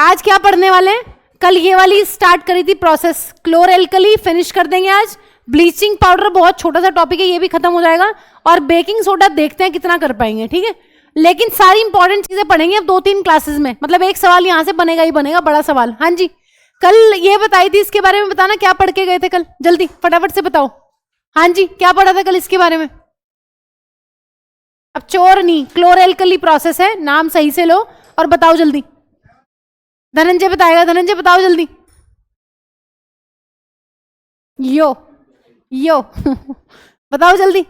आज क्या पढ़ने वाले हैं? कल ये वाली स्टार्ट करी थी प्रोसेस, क्लोरएल्कली फिनिश कर देंगे आज। ब्लीचिंग पाउडर बहुत छोटा सा टॉपिक है, ये भी खत्म हो जाएगा। और बेकिंग सोडा देखते हैं कितना कर पाएंगे, ठीक है। लेकिन सारी इंपॉर्टेंट चीजें पढ़ेंगे अब 2-3 क्लासेस में, मतलब एक सवाल यहां से बनेगा ही बनेगा, बड़ा सवाल। हाँ जी, कल ये बताई थी, इसके बारे में बताना क्या पढ़ के गए थे कल, जल्दी फटाफट से बताओ। हाँ जी, क्या पढ़ा था कल इसके बारे में? अब चोर नहीं, क्लोरएल्कली प्रोसेस है, नाम सही से लो और बताओ जल्दी। धनंजय बताएगा, धनंजय बताओ जल्दी। यो यो बताओ जल्दी।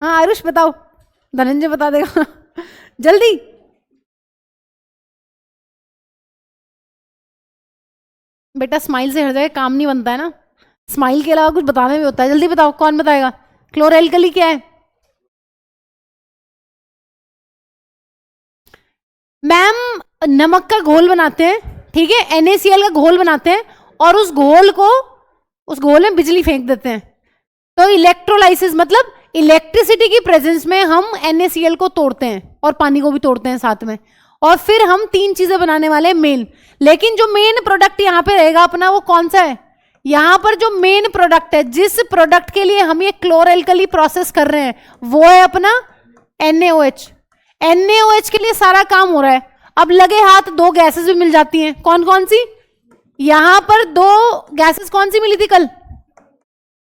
हाँ आयुष बताओ, धनंजय बता देगा जल्दी। बेटा स्माइल से हर जगह काम नहीं बनता है ना, स्माइल के अलावा कुछ बताना भी होता है। जल्दी बताओ, कौन बताएगा? क्लोरएल्कली क्या है? मैम नमक का घोल बनाते हैं, ठीक है, NaCl का घोल बनाते हैं और उस घोल में बिजली फेंक देते हैं। तो इलेक्ट्रोलाइसिस मतलब इलेक्ट्रिसिटी की प्रेजेंस में हम NaCl को तोड़ते हैं और पानी को भी तोड़ते हैं साथ में, और फिर हम 3 चीजें बनाने वाले हैं मेन। लेकिन जो मेन प्रोडक्ट यहाँ पे रहेगा अपना, वो कौन सा है? यहाँ पर जो मेन प्रोडक्ट है, जिस प्रोडक्ट के लिए हम ये क्लोरएल्कली प्रोसेस कर रहे हैं, वो है अपना NaOH। NaOH के लिए सारा काम हो रहा है। अब लगे हाथ 2 गैसेस भी मिल जाती हैं, कौन कौन सी? यहां पर 2 गैसेस कौन सी मिली थी कल?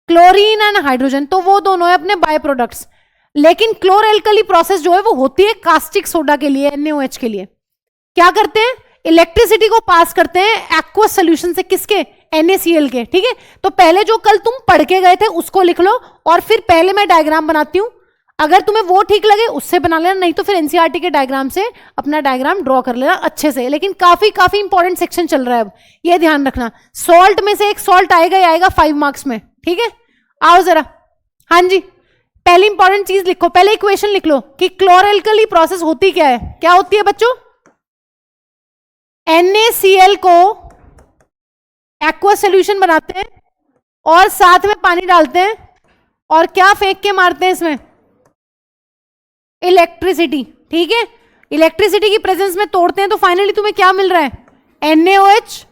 क्लोरीन एंड हाइड्रोजन, तो वो दोनों है अपने बाय प्रोडक्ट्स। लेकिन क्लोरएल्कली प्रोसेस जो है वो होती है कास्टिक सोडा के लिए, NaOH के लिए। क्या करते हैं? इलेक्ट्रिसिटी को पास करते हैं एक्वस सोल्यूशन से, किसके? NaCl के, ठीक है। तो पहले जो कल तुम पढ़ के गए थे उसको लिख लो, और फिर पहले मैं डायग्राम बनाती हूं, अगर तुम्हें वो ठीक लगे उससे बना लेना, नहीं तो फिर एनसीईआरटी के डायग्राम से अपना डायग्राम ड्रॉ कर लेना अच्छे से। लेकिन काफी इंपॉर्टेंट सेक्शन चल रहा है अब, ये ध्यान रखना। सॉल्ट में से एक सॉल्ट आएगा ही आएगा 5 मार्क्स में, ठीक है। आओ जरा, हाँ जी, पहली इंपॉर्टेंट चीज लिखो, पहले इक्वेशन लिख लो कि क्लोरएल्कली प्रोसेस होती क्या है। क्या होती है बच्चों? NaCl को एक्वस सोल्यूशन बनाते हैं और साथ में पानी डालते हैं, और क्या फेंक के मारते हैं इसमें? इलेक्ट्रिसिटी, ठीक है। इलेक्ट्रिसिटी की प्रेजेंस में तोड़ते हैं, तो फाइनली तुम्हें क्या मिल रहा है? NaOH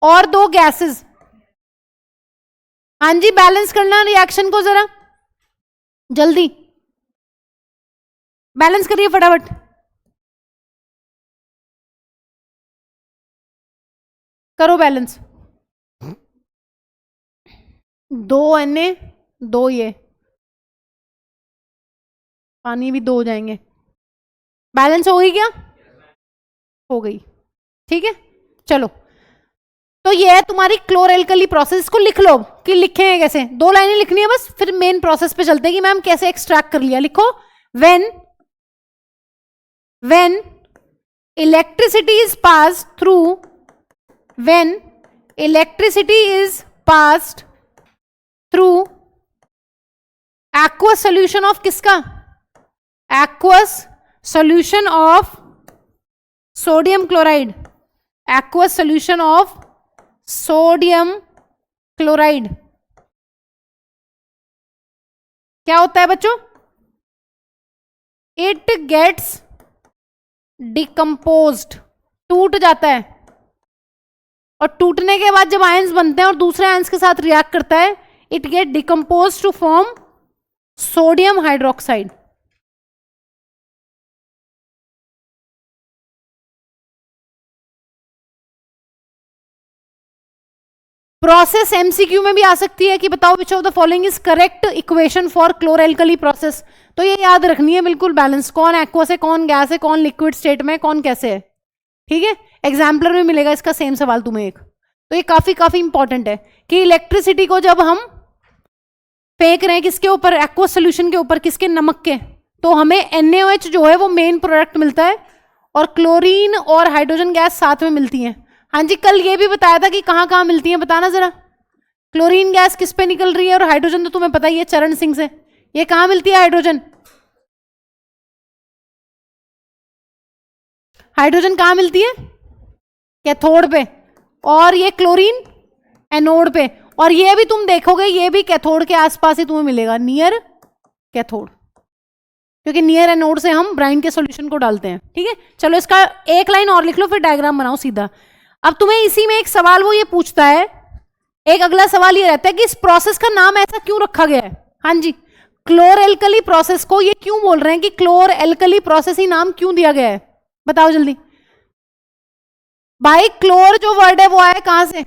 और 2 गैसेस। हाँ जी, बैलेंस करना रिएक्शन को जरा जल्दी, बैलेंस करिए फटाफट। करो बैलेंस। 2 Na 2 ये, पानी भी 2 हो जाएंगे। बैलेंस हो गई क्या? हो गई, ठीक है। चलो, तो ये है तुम्हारी क्लोरएल्कली प्रोसेस, को लिख लो कि लिखेंगे कैसे। 2 लाइनें लिखनी है बस, फिर मेन प्रोसेस पे चलते हैं कि मैम कैसे एक्सट्रैक्ट कर लिया। लिखो, when electricity is pass through, when electricity is passed through aqueous solution of किसका? Aqueous solution of sodium chloride, aqueous solution of sodium chloride. क्या होता है बच्चों? इट गेट्स डिकम्पोज्ड, टूट जाता है, और टूटने के बाद जब आयंस बनते हैं और दूसरे आयंस के साथ रिएक्ट करता है, it get decompose to form sodium hydroxide. Process MCQ में भी आ सकती है कि बताओ which of the following is correct equation for chloralkali process. तो ये याद रखनी है बिल्कुल बैलेंस, कौन एक्वस है, कौन गैस है, कौन लिक्विड स्टेट में, कौन कैसे है, ठीक है। एग्जाम्पलर में मिलेगा इसका सेम सवाल तुम्हें एक। तो ये काफी इंपॉर्टेंट है कि इलेक्ट्रिसिटी को जब हम फेंक रहे हैं किसके ऊपर? एक्वस सोल्यूशन के ऊपर, किसके? नमक के। तो हमें NaOH जो है वो मेन प्रोडक्ट मिलता है, और क्लोरीन और हाइड्रोजन गैस साथ में मिलती है। हाँ जी, कल ये भी बताया था कि कहाँ कहाँ मिलती है, बताना जरा। क्लोरीन गैस किस पे निकल रही है, और हाइड्रोजन तो तुम्हें पता ही है चरण सिंह से। ये कहाँ मिलती है हाइड्रोजन? हाइड्रोजन कहाँ मिलती है? कैथोड पे, और ये क्लोरीन एनोड पे। और ये भी तुम देखोगे, ये भी कैथोड के आसपास ही तुम्हें मिलेगा, नियर कैथोड। क्योंकि नियर एनोड से हम ब्राइन के सॉल्यूशन को डालते हैं। ठीक है, चलो इसका एक लाइन और लिख लो, फिर डायग्राम बनाओ सीधा। अब तुम्हें इसी में एक सवाल वो ये पूछता है, एक अगला सवाल ये रहता है कि इस प्रोसेस का नाम ऐसा क्यों रखा गया है। हाँ जी, क्लोर एल्कली प्रोसेस को ये क्यों बोल रहे हैं कि क्लोर एल्कली प्रोसेस ही नाम क्यों दिया गया है, बताओ जल्दी। भाई क्लोर जो वर्ड है वो आया कहां से,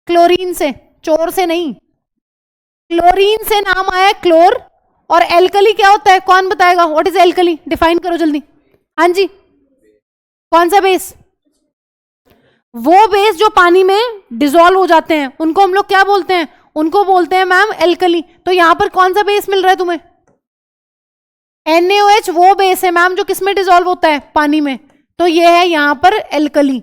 क्लोरीन से, चोर से नहीं, क्लोरीन से नाम आया है क्लोर। और एल्कली क्या होता है, कौन बताएगा, व्हाट इज एल्कली, डिफाइन करो जल्दी। हाँ जी, कौन सा बेस, वो बेस जो पानी में डिसॉल्व हो जाते हैं उनको हम लोग क्या बोलते हैं, उनको बोलते हैं मैम एल्कली। तो यहां पर कौन सा बेस मिल रहा है तुम्हें, NaOH वो बेस है मैम जो किसमें डिसॉल्व होता है, पानी में। तो ये है यहां पर एल्कली।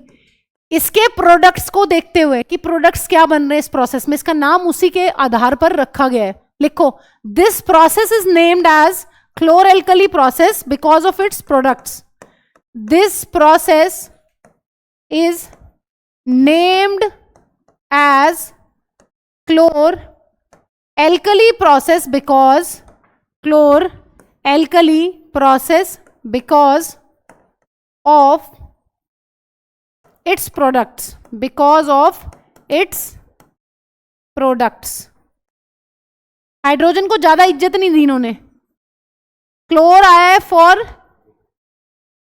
इसके प्रोडक्ट्स को देखते हुए कि प्रोडक्ट्स क्या बन रहे हैं इस प्रोसेस में, इसका नाम उसी के आधार पर रखा गया है। लिखो, this process is named as chlor alkali process because of its products. This process is named as chlor alkali process because chlor alkali process because of its products, because of its products। Hydrogen को ज्यादा इज्जत नहीं दी इन्होंने, क्लोर आया है for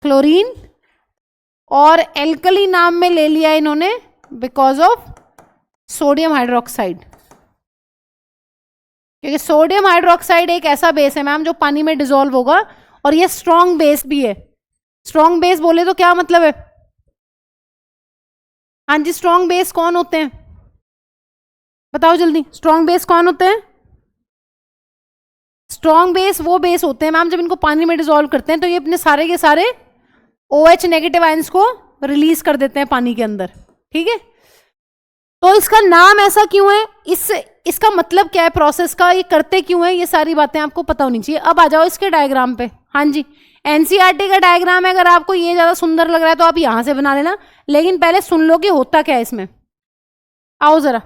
chlorine और alkali नाम में ले लिया इन्होंने बिकॉज ऑफ सोडियम हाइड्रोक्साइड। क्योंकि सोडियम हाइड्रोक्साइड एक ऐसा बेस है मैम जो पानी में डिसॉल्व होगा और ये स्ट्रॉन्ग बेस भी है। स्ट्रॉन्ग बेस बोले तो क्या मतलब है, हाँ जी, स्ट्रॉन्ग बेस कौन होते हैं, बताओ जल्दी, स्ट्रॉन्ग बेस कौन होते हैं। स्ट्रॉन्ग बेस वो बेस होते हैं मैम जब इनको पानी में डिसॉल्व करते हैं तो ये अपने सारे के सारे OH नेगेटिव आयंस को रिलीज कर देते हैं पानी के अंदर। ठीक है, तो इसका नाम ऐसा क्यों है, इसका मतलब क्या है प्रोसेस का, ये करते क्यों है, ये सारी बातें आपको पता होनी चाहिए। अब आ जाओ इसके डायग्राम पे। हाँ जी, NCERT का डायग्राम है, अगर आपको ये ज्यादा सुंदर लग रहा है तो आप यहां से बना लेना, लेकिन पहले सुन लो कि होता क्या है इसमें। आओ जरा,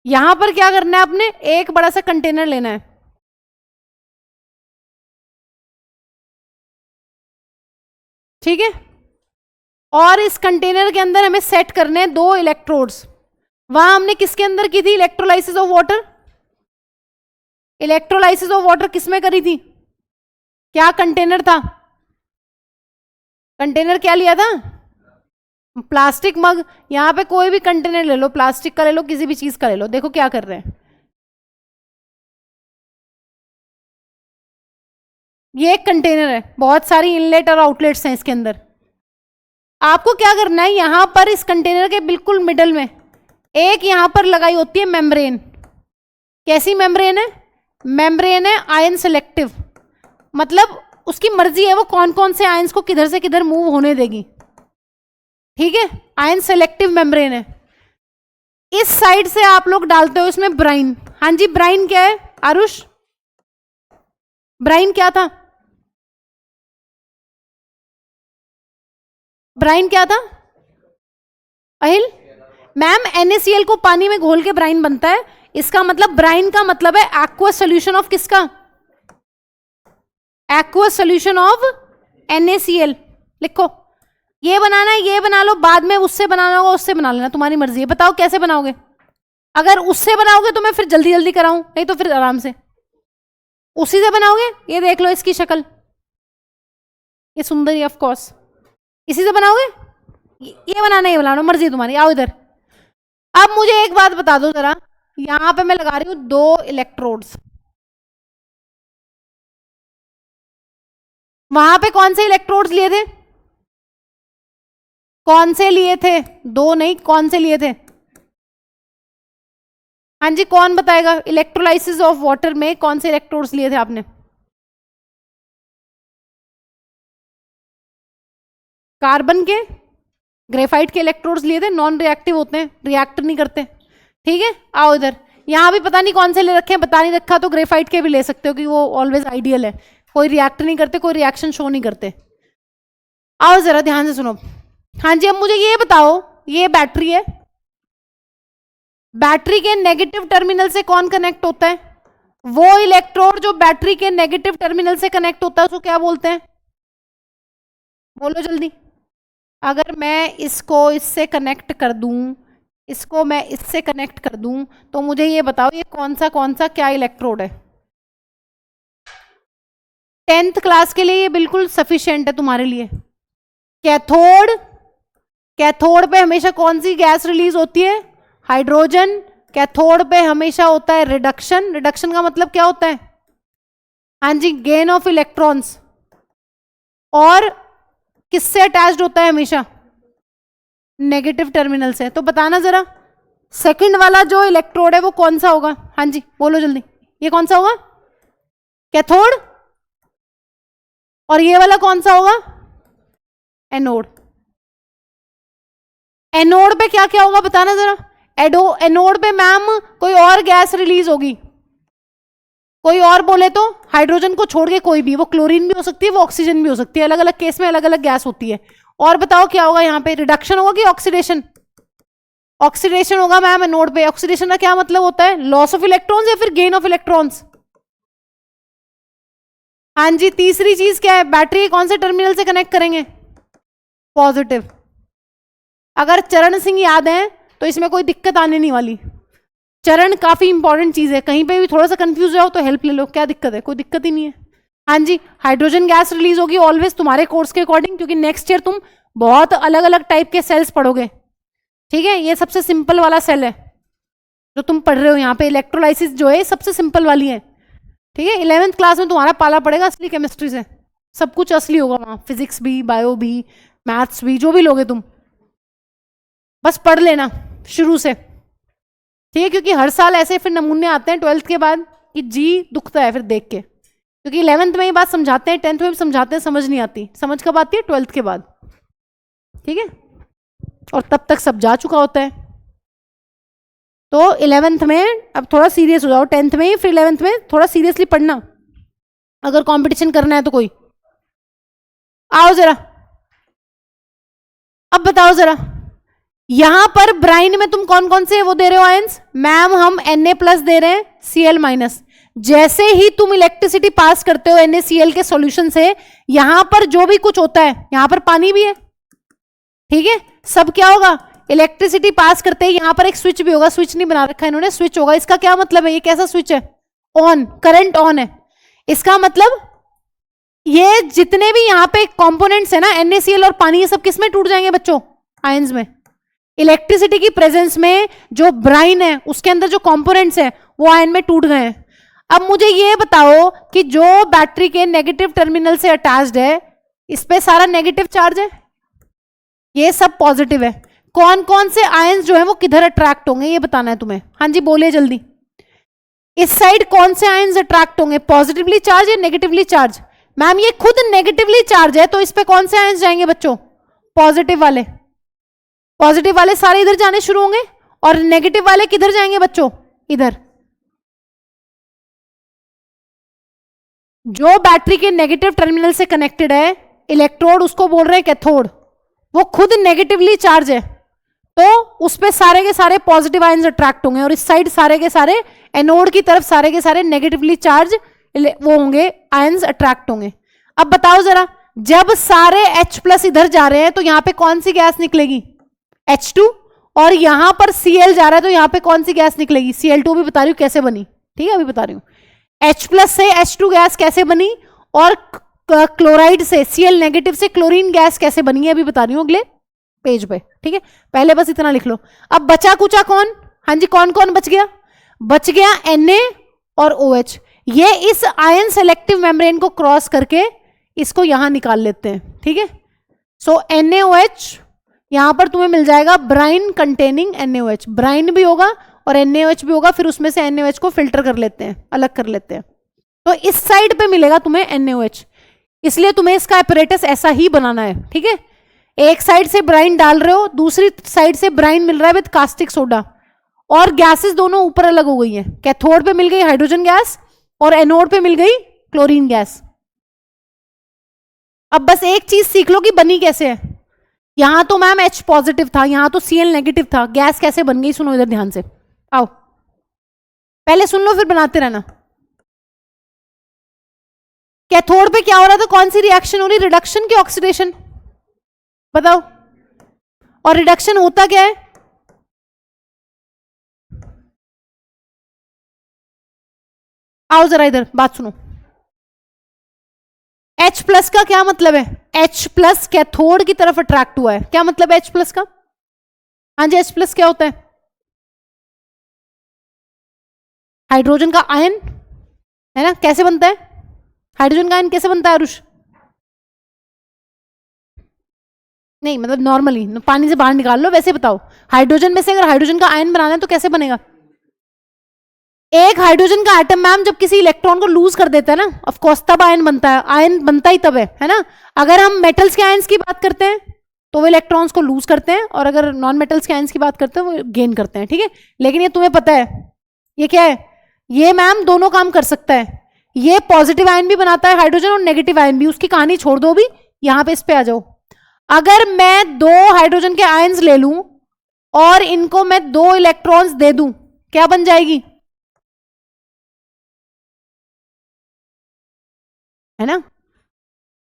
यहां पर क्या करना है, आपने एक बड़ा सा कंटेनर लेना है। ठीक है, और इस कंटेनर के अंदर हमें सेट करने हैं 2 इलेक्ट्रोड्स। वहां हमने किसके अंदर की थी, electrolysis of water. Electrolysis of water किसमें करी थी, क्या कंटेनर था, कंटेनर क्या लिया था, प्लास्टिक मग। यहां पे कोई भी कंटेनर ले लो, प्लास्टिक का ले लो, किसी भी चीज का ले लो। देखो क्या कर रहे हैं, ये एक कंटेनर है, बहुत सारी इनलेट और आउटलेट्स हैं इसके अंदर। आपको क्या करना है, यहां पर इस कंटेनर के बिल्कुल मिडल में एक यहां पर लगाई होती है मेम्ब्रेन। कैसी मेम्ब्रेन है, मेम्ब्रेन है आयन सेलेक्टिव, मतलब उसकी मर्जी है वो कौन कौन से आयंस को किधर से किधर मूव होने देगी। ठीक है, आयन सेलेक्टिव मेम्ब्रेन है। इस साइड से आप लोग डालते हो इसमें ब्राइन। हाँ जी, ब्राइन क्या है आरुष, ब्राइन क्या था, ब्राइन क्या था अहिल मैम, NaCl को पानी में घोल के ब्राइन बनता है। इसका मतलब ब्राइन का मतलब है एक्वस सोल्यूशन ऑफ किसका, एक्वस सोल्यूशन ऑफ NaCl। लिखो, ये बनाना है ये बना लो, बाद में उससे बनाना होगा उससे बना लेना, तुम्हारी मर्जी है। बताओ कैसे बनाओगे, अगर उससे बनाओगे तो मैं फिर जल्दी जल्दी कराऊं, नहीं तो फिर आराम से। उसी से बनाओगे, ये देख लो इसकी शक्ल, ये सुंदर है ऑफ कोर्स। इसी से बनाओगे, ये बनाना ये बनाना, मर्जी तुम्हारी। आओ इधर। अब मुझे एक बात बता दो जरा, यहां पे मैं लगा रही हूं 2 इलेक्ट्रोड्स, वहां पे कौन से इलेक्ट्रोड्स लिए थे, कौन से लिए थे, 2 नहीं, कौन से लिए थे। हाँ जी, कौन बताएगा, इलेक्ट्रोलाइसिस ऑफ वाटर में कौन से इलेक्ट्रोड्स लिए थे आपने। कार्बन के, ग्रेफाइट के इलेक्ट्रोड्स लिए थे, नॉन रिएक्टिव होते हैं, रिएक्ट नहीं करते। ठीक है, आओ इधर। यहां भी पता नहीं कौन से ले रखे हैं, बता नहीं रखा तो ग्रेफाइट के भी ले सकते हो कि वो ऑलवेज आइडियल है, कोई रिएक्ट नहीं करते, कोई रिएक्शन शो नहीं करते। आओ जरा ध्यान से सुनो। हाँ जी, अब मुझे ये बताओ, ये बैटरी है, बैटरी के नेगेटिव टर्मिनल से कौन कनेक्ट होता है, वो इलेक्ट्रोड जो बैटरी के नेगेटिव टर्मिनल से कनेक्ट होता है उसको क्या बोलते हैं? बोलो जल्दी। अगर मैं इसको इससे कनेक्ट कर दूं, इसको मैं इससे कनेक्ट कर दूं, तो मुझे ये बताओ ये कौन सा क्या इलेक्ट्रोड है? 10th क्लास के लिए ये बिल्कुल सफिशिएंट है तुम्हारे लिए। कैथोड, कैथोड पे हमेशा कौन सी गैस रिलीज होती है? हाइड्रोजन। कैथोड पे हमेशा होता है रिडक्शन। रिडक्शन का मतलब क्या होता है? हाँ जी, गेन ऑफ इलेक्ट्रॉन्स। और किससे अटैच्ड होता है हमेशा? नेगेटिव टर्मिनल से। तो बताना जरा, सेकंड वाला जो इलेक्ट्रोड है वो कौन सा होगा? हाँ जी बोलो जल्दी, ये कौन सा होगा? कैथोड। और ये वाला कौन सा होगा? एनोड। एनोड पे क्या क्या होगा बताना जरा। एनोड पे मैम कोई और गैस रिलीज होगी, कोई और बोले तो हाइड्रोजन को छोड़ के कोई भी, वो क्लोरीन भी हो सकती है, वो ऑक्सीजन भी हो सकती है, अलग अलग केस में अलग अलग गैस होती है। और बताओ क्या होगा यहाँ पे? रिडक्शन होगा कि ऑक्सीडेशन? ऑक्सीडेशन होगा मैम एनोड पे। ऑक्सीडेशन का क्या मतलब होता है? लॉस ऑफ इलेक्ट्रॉन्स या फिर गेन ऑफ इलेक्ट्रॉन्स? हाँ जी, तीसरी चीज क्या है? बैटरी कौन से टर्मिनल से कनेक्ट करेंगे? पॉजिटिव। अगर चरण सिंह याद है तो इसमें कोई दिक्कत आने नहीं वाली। चरण काफी इंपॉर्टेंट चीज है, कहीं पे भी थोड़ा सा कंफ्यूज जाओ तो हेल्प ले लो। क्या दिक्कत है? कोई दिक्कत ही नहीं है। हाँ जी, हाइड्रोजन गैस रिलीज होगी ऑलवेज तुम्हारे कोर्स के अकॉर्डिंग, क्योंकि नेक्स्ट ईयर तुम बहुत अलग अलग टाइप के सेल्स पढ़ोगे। ठीक है, ये सबसे सिंपल वाला सेल है जो तुम पढ़ रहे हो यहाँ पे। इलेक्ट्रोलाइसिस जो है सबसे सिंपल वाली है। ठीक है, 11th क्लास में तुम्हारा पाला पड़ेगा असली केमिस्ट्री से, सब कुछ असली होगा वहां, फिजिक्स भी, बायो भी, मैथ्स भी, जो भी लोगे तुम बस पढ़ लेना शुरू से। ठीक है, क्योंकि हर साल ऐसे फिर नमूने आते हैं 12th के बाद कि जी दुखता है फिर देख के, क्योंकि 11th में ये बात समझाते हैं, 10th में भी समझाते हैं, समझ नहीं आती। समझ कब आती है? 12th के बाद। ठीक है, और तब तक सब जा चुका होता है। तो 11th में अब थोड़ा सीरियस हो जाओ, 10th में ही, फिर 11th में थोड़ा सीरियसली पढ़ना अगर कंपटीशन करना है तो। कोई आओ जरा, अब बताओ जरा, यहां पर ब्राइन में तुम कौन कौन से वो दे रहे हो आयंस? मैम हम Na+ दे रहे हैं, Cl-। जैसे ही तुम इलेक्ट्रिसिटी पास करते हो NaCl के सॉल्यूशन से, यहां पर जो भी कुछ होता है, यहां पर पानी भी है। ठीक है, सब क्या होगा? इलेक्ट्रिसिटी पास करते ही यहां पर एक स्विच भी होगा। स्विच नहीं बना रखा है इन्होंने, स्विच होगा। इसका क्या मतलब है? ये कैसा स्विच है? ऑन, करंट ऑन है। इसका मतलब ये जितने भी यहाँ पे कंपोनेंट्स है ना, NaCl और पानी, ये सब किस में टूट जाएंगे बच्चों? आयंस में। इलेक्ट्रिसिटी की प्रेजेंस में जो ब्राइन है उसके अंदर जो कंपोनेंट्स है वो आयन में टूट गए हैं। अब मुझे ये बताओ कि जो बैटरी के नेगेटिव टर्मिनल से अटैच्ड है, इस पे सारा नेगेटिव चार्ज है, ये सब पॉजिटिव है। कौन कौन से आयंस जो है वो किधर अट्रैक्ट होंगे ये बताना है तुम्हें। हाँ जी बोलिए जल्दी, इस साइड कौन से आयंस अट्रैक्ट होंगे? पॉजिटिवली चार्ज या नेगेटिवली चार्ज? मैम ये खुद नेगेटिवली चार्ज है, तो इस पे कौन से आयंस जाएंगे बच्चों? पॉजिटिव वाले। पॉजिटिव वाले सारे इधर जाने शुरू होंगे, और नेगेटिव वाले किधर जाएंगे बच्चों? इधर। जो बैटरी के नेगेटिव टर्मिनल से कनेक्टेड है इलेक्ट्रोड, उसको बोल रहे हैं कैथोड। वो खुद नेगेटिवली चार्ज है, तो उस पे सारे के सारे पॉजिटिव आयंस अट्रैक्ट होंगे, और इस साइड सारे के सारे एनोड की तरफ सारे के सारे नेगेटिवली चार्ज वो होंगे, आयंस अट्रैक्ट होंगे। अब बताओ जरा, जब सारे H+ इधर जा रहे हैं तो यहां पे कौन सी गैस निकलेगी? H2। और यहां पर Cl जा रहा है तो यहां पे कौन सी गैस निकलेगी? Cl2। भी बता रही हूं कैसे बनी, ठीक है, अभी बता रही हूं। H+ से H2 गैस कैसे बनी, और क्लोराइड से, Cl नेगेटिव से क्लोरीन गैस कैसे बनी है, अभी बता रही हूं अगले पेज पे। ठीक है, पहले बस इतना लिख लो। अब बचा कुचा कौन? हाँ जी, कौन कौन बच गया? बच गया Na और OH। ये इस आयन सेलेक्टिव मेम्ब्रेन को क्रॉस करके इसको यहां निकाल लेते हैं। ठीक है, सो NaOH यहां पर तुम्हें मिल जाएगा ब्राइन कंटेनिंग NaOH। ब्राइन भी होगा और NaOH भी होगा, फिर उसमें से NaOH को फिल्टर कर लेते हैं, अलग कर लेते हैं, तो इस साइड पे मिलेगा तुम्हें NaOH। इसलिए तुम्हें इसका apparatus ऐसा ही बनाना है। ठीक है, एक साइड से ब्राइन डाल रहे हो, दूसरी साइड से ब्राइन मिल रहा है विद कास्टिक सोडा, और गैसेस दोनों ऊपर अलग हो गई हैं। कैथोड पे मिल गई हाइड्रोजन गैस और एनोड पे मिल गई क्लोरीन गैस। अब बस एक चीज सीख लो कि बनी कैसे है। यहां तो मैम H पॉजिटिव था, यहां तो Cl नेगेटिव था, गैस कैसे बन गई? सुनो इधर ध्यान से, आओ पहले सुन लो फिर बनाते रहना। कैथोड पे क्या हो रहा था, कौन सी रिएक्शन हो रही, रिडक्शन की ऑक्सीडेशन, बताओ। और रिडक्शन होता क्या है, आओ जरा इधर बात सुनो। H प्लस का क्या मतलब है, H प्लस कैथोड की तरफ अट्रैक्ट हुआ है, क्या मतलब है H प्लस का? हाँ जी, H प्लस क्या होता है, हाइड्रोजन का आयन है ना। कैसे बनता है हाइड्रोजन का आयन, कैसे बनता है आरुष? नहीं मतलब नॉर्मली पानी से बाहर निकाल लो, वैसे बताओ। हाइड्रोजन में से अगर हाइड्रोजन का आयन बनाना है तो कैसे बनेगा? एक हाइड्रोजन का एटम मैम जब किसी इलेक्ट्रॉन को लूज कर देता है ना, ऑफ कोर्स तब आयन बनता है, आयन बनता ही तब है ना। अगर हम मेटल्स के आयंस की बात करते हैं तो वो इलेक्ट्रॉन्स को लूज करते हैं, और अगर नॉन मेटल्स के आयंस की बात करते हैं वो गेन करते हैं, ठीक है। लेकिन ये तुम्हें पता है ये क्या है, ये मैम दोनों काम कर सकता है, ये पॉजिटिव आयन भी बनाता है हाइड्रोजन और नेगेटिव आयन भी। उसकी कहानी छोड़ दो अभी, यहां पे इस पे आ जाओ। अगर मैं दो हाइड्रोजन के आयंस ले लूं और इनको मैं दो इलेक्ट्रॉन्स दे दूं, क्या बन जाएगी, है ना।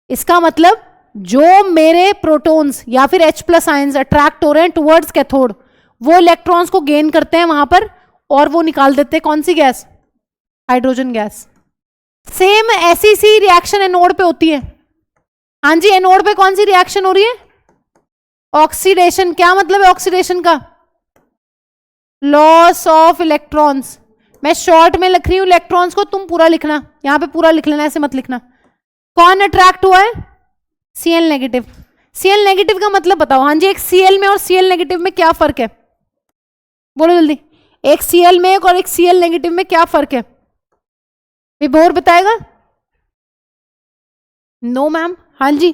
इसका मतलब जो मेरे प्रोटॉन्स या फिर H प्लस आयंस अट्रैक्ट हो रहे हैं टुवर्ड्स कैथोड, वो इलेक्ट्रॉन्स को गेन करते हैं वहां पर, और वो निकाल देते हैं कौन सी गैस, हाइड्रोजन गैस। सेम ऐसी सी रिएक्शन एनोड पे होती है। हाँ जी, एनोड पे कौन सी रिएक्शन हो रही है, ऑक्सीडेशन। क्या मतलब है ऑक्सीडेशन का, लॉस ऑफ इलेक्ट्रॉन्स। मैं शॉर्ट में लिख रही हूं इलेक्ट्रॉन्स को, तुम पूरा लिखना, यहां पे पूरा लिख लेना, ऐसे मत लिखना। कौन अट्रैक्ट हुआ है, Cl नेगेटिव। Cl नेगेटिव का मतलब बताओ। हाँ जी, एक Cl में और Cl नेगेटिव में क्या फर्क है, बोलो जल्दी। एक Cl में और एक Cl नेगेटिव में क्या फर्क है, विभोर बताएगा? No ma'am. हाँ जी,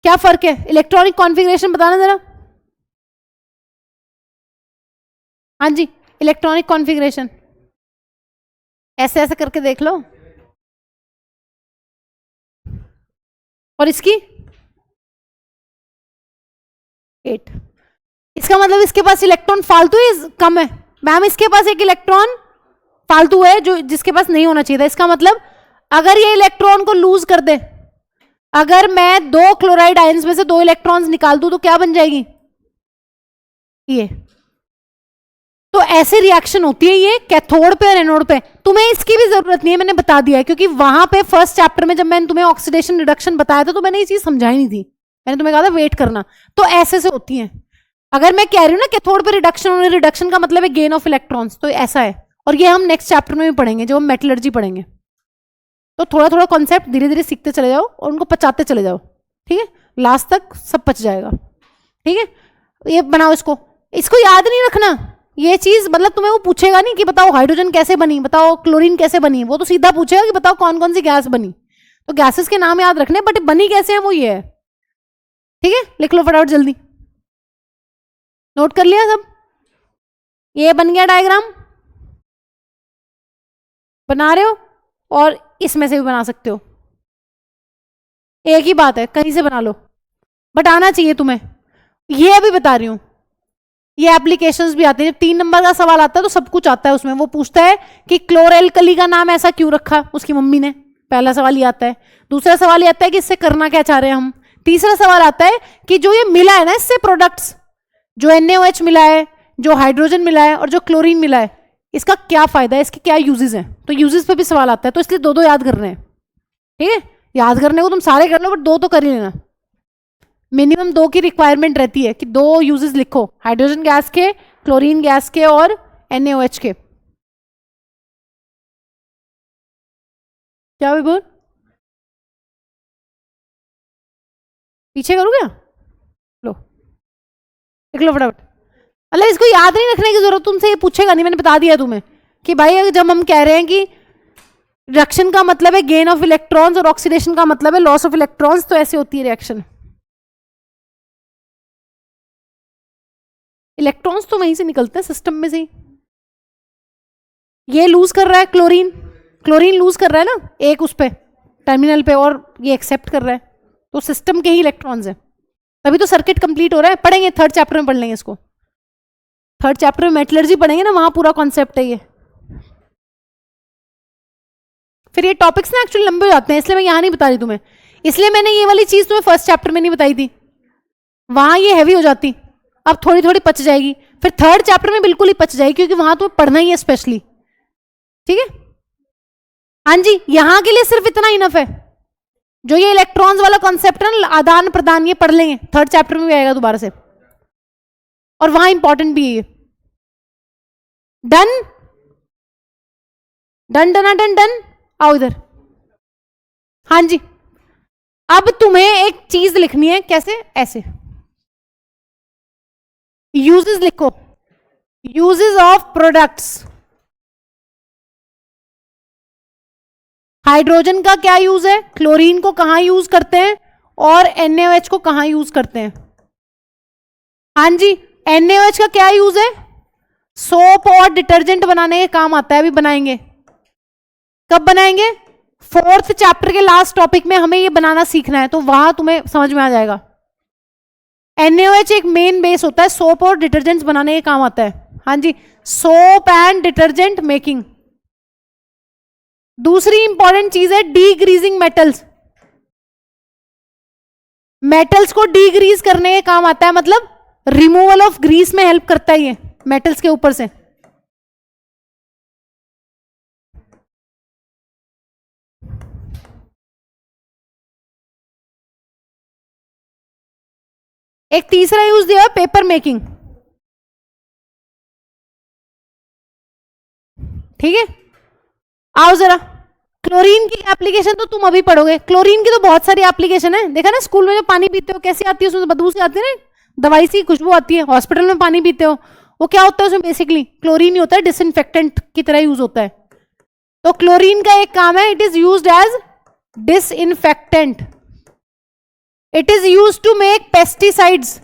क्या फर्क है, इलेक्ट्रॉनिक कॉन्फ़िगरेशन बताना जरा। हाँ जी, इलेक्ट्रॉनिक कॉन्फ़िगरेशन ऐसे ऐसे करके देख लो, और इसकी 8। इसका मतलब इसके पास इलेक्ट्रॉन फालतू है, कम है मैम। इसके पास एक इलेक्ट्रॉन फालतू है जो जिसके पास नहीं होना चाहिए था। इसका मतलब अगर ये इलेक्ट्रॉन को लूज कर दे, अगर मैं दो क्लोराइड आयंस में से दो इलेक्ट्रॉन्स निकाल दूं तो क्या बन जाएगी, ये। तो ऐसे रिएक्शन होती है ये कैथोड पे और एनोड पे। तुम्हें इसकी भी जरूरत नहीं है, मैंने बता दिया है, क्योंकि वहां पे फर्स्ट चैप्टर में जब मैंने तुम्हें ऑक्सीडेशन रिडक्शन बताया था तो मैंने ये चीज समझाई नहीं थी, मैंने तुम्हें कहा था वेट करना। तो ऐसे से होती है। अगर मैं कह रही हूँ ना कैथोड पे रिडक्शन होने, रिडक्शन का मतलब है गेन ऑफ इलेक्ट्रॉन्स, तो ऐसा है। और ये हम नेक्स्ट चैप्टर में भी पढ़ेंगे जब हम मेटलर्जी पढ़ेंगे। तो थोड़ा थोड़ा कॉन्सेप्ट धीरे धीरे सीखते चले जाओ और उनको पचाते चले जाओ, ठीक है। लास्ट तक सब पच जाएगा, ठीक है। ये बनाओ, इसको इसको याद नहीं रखना ये चीज। मतलब तुम्हें वो पूछेगा नहीं कि बताओ हाइड्रोजन कैसे बनी, बताओ क्लोरीन कैसे बनी, वो तो सीधा पूछेगा कि बताओ कौन कौन सी गैस बनी। तो गैसेस के नाम याद रखने, बट बनी कैसे है वो ये है, ठीक है। लिख लो फटाफट जल्दी, नोट कर लिया सब। ये बन गया डायग्राम, बना रहे हो, और इसमें से भी बना सकते हो, एक ही बात है, कहीं से बना लो, बट आना चाहिए तुम्हें। ये अभी बता रही हूं, ये एप्लीकेशंस भी आती है। जब 3 नंबर का सवाल आता है तो सब कुछ आता है उसमें। वो पूछता है कि क्लोरेल्कली का नाम ऐसा क्यों रखा उसकी मम्मी ने, पहला सवाल ये आता है। दूसरा सवाल ये आता है कि इससे करना क्या चाह रहे हैं हम। तीसरा सवाल आता है कि जो ये मिला है ना इससे प्रोडक्ट्स, जो NaOH मिला है, जो हाइड्रोजन मिला है और जो क्लोरीन मिला है, इसका क्या फायदा है, इसके क्या यूजेस हैं। तो यूजेस पे भी सवाल आता है, तो इसलिए दो दो याद करने हैं, ठीक है। याद करने को तुम सारे कर लो, बट दो तो कर ही लेना। मिनिमम 2 की रिक्वायरमेंट रहती है कि 2 यूजेस लिखो, हाइड्रोजन गैस के, क्लोरीन गैस के और NaOH के। क्या भी बोल, पीछे करूँ क्या, लो लिख लो फटाफट। मतलब इसको याद नहीं रखने की जरूरत, तुमसे ये पूछेगा नहीं, मैंने बता दिया तुम्हें कि भाई जब हम कह रहे हैं कि रिएक्शन का मतलब है गेन ऑफ इलेक्ट्रॉन्स और ऑक्सीडेशन का मतलब है लॉस ऑफ इलेक्ट्रॉन्स, तो ऐसे होती है रिएक्शन। इलेक्ट्रॉन्स तो वहीं से निकलते हैं सिस्टम में से ही। ये लूज कर रहा है क्लोरीन, क्लोरीन लूज कर रहा है ना एक उस पे टर्मिनल पे, और ये एक्सेप्ट कर रहा है, तो सिस्टम के ही इलेक्ट्रॉन्स है, तभी तो सर्किट कंप्लीट हो रहा है। पढ़ेंगे 3rd चैप्टर में, पढ़ लेंगे इसको। 3rd चैप्टर में मेटलर्जी पढ़ेंगे ना, वहां पूरा कॉन्सेप्ट है ये। फिर ये टॉपिक्स ना एक्चुअली लंबे हो जाते हैं, इसलिए मैं यहाँ नहीं बता रही तुम्हें, इसलिए मैंने ये वाली चीज तुम्हें फर्स्ट चैप्टर में नहीं बताई थी, वहां ये हैवी हो जाती, अब थोड़ी थोड़ी पच जाएगी, फिर थर्ड चैप्टर में बिल्कुल ही पच जाएगी क्योंकि वहां तुम्हें पढ़ना ही है स्पेशली। ठीक है, हाँ जी, यहां के लिए सिर्फ इतना इनफ है, जो ये इलेक्ट्रॉन्स वाला कॉन्सेप्ट है ना, आदान प्रदान, ये पढ़ लेंगे, थर्ड चैप्टर में भी आएगा दोबारा से, और वहां इंपॉर्टेंट भी है ये। Done done done done done, आओ इधर। हाँ जी, अब तुम्हें एक चीज लिखनी है, कैसे, ऐसे यूजेस लिखो, यूजेस ऑफ प्रोडक्ट्स। हाइड्रोजन का क्या यूज है, क्लोरीन को कहां यूज करते हैं, और NaOH को कहां यूज करते हैं। हाँ जी, NaOH का क्या यूज है, सोप और डिटर्जेंट बनाने के काम आता है, अभी बनाएंगे। कब बनाएंगे, फोर्थ चैप्टर के लास्ट टॉपिक में हमें ये बनाना सीखना है, तो वहां तुम्हें समझ में आ जाएगा। NaOH एक मेन बेस होता है, सोप और डिटर्जेंट्स बनाने के काम आता है। हाँ जी, सोप एंड डिटर्जेंट मेकिंग। दूसरी इंपॉर्टेंट चीज है डीग्रीजिंग मेटल्स, मेटल्स को डीग्रीज करने के काम आता है, मतलब रिमूवल ऑफ ग्रीस में हेल्प करता है ये मेटल्स के ऊपर से। एक तीसरा यूज दिया है पेपर मेकिंग। ठीक है, आओ जरा, क्लोरीन की एप्लीकेशन तो तुम अभी पढ़ोगे, क्लोरीन की तो बहुत सारी एप्लीकेशन है, देखा ना स्कूल में जो पानी पीते हो कैसी आती है, उसमें बदबू सी आती है ना, दवाई सी खुशबू आती है, हॉस्पिटल में पानी पीते हो, वो क्या होता है उसमें बेसिकली क्लोरीन ही होता है, डिसइंफेक्टेंट की तरह यूज होता है। तो क्लोरीन का एक काम है, it is used as disinfectant, it is used to make pesticides,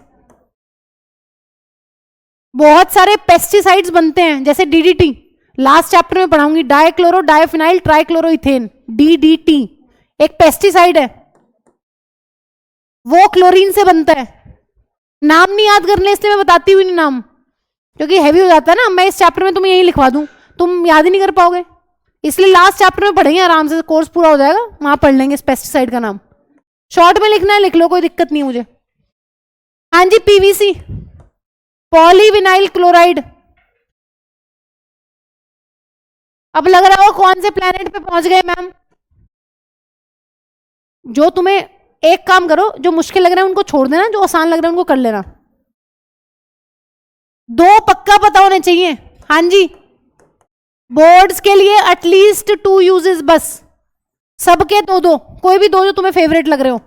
बहुत सारे पेस्टिसाइड्स बनते हैं, जैसे DDT, लास्ट चैप्टर में पढ़ाऊंगी, डाइक्लोरो डाइफिनाइल ट्राइक्लोरोइथेन, DDT एक पेस्टिसाइड है, वो क्लोरीन से बनता है। नाम नहीं याद करने, इसलिए मैं बताती हुई नहीं नाम, क्योंकि हैवी हो जाता है ना, मैं इस चैप्टर में तुम्हें यही लिखवा दूं, तुम याद ही नहीं कर पाओगे, इसलिए लास्ट चैप्टर में पढ़ेंगे, आराम से कोर्स पूरा हो जाएगा, वहां पढ़ लेंगे इस पेस्टिसाइड का नाम। शॉर्ट में लिखना है लिख लो, कोई दिक्कत नहीं है मुझे। हाँ जी, PVC, पॉलीविनाइल क्लोराइड। अब लग रहा हो कौन से प्लेनेट पे पहुंच गए मैम। जो तुम्हें, एक काम करो, जो मुश्किल लग रहा है उनको छोड़ देना, जो आसान लग रहा है उनको कर लेना, दो पक्का पता होने चाहिए। हाँ जी, बोर्ड्स के लिए एटलीस्ट 2 यूजेस बस, सबके दो दो, कोई भी दो जो तुम्हें फेवरेट लग रहे हो।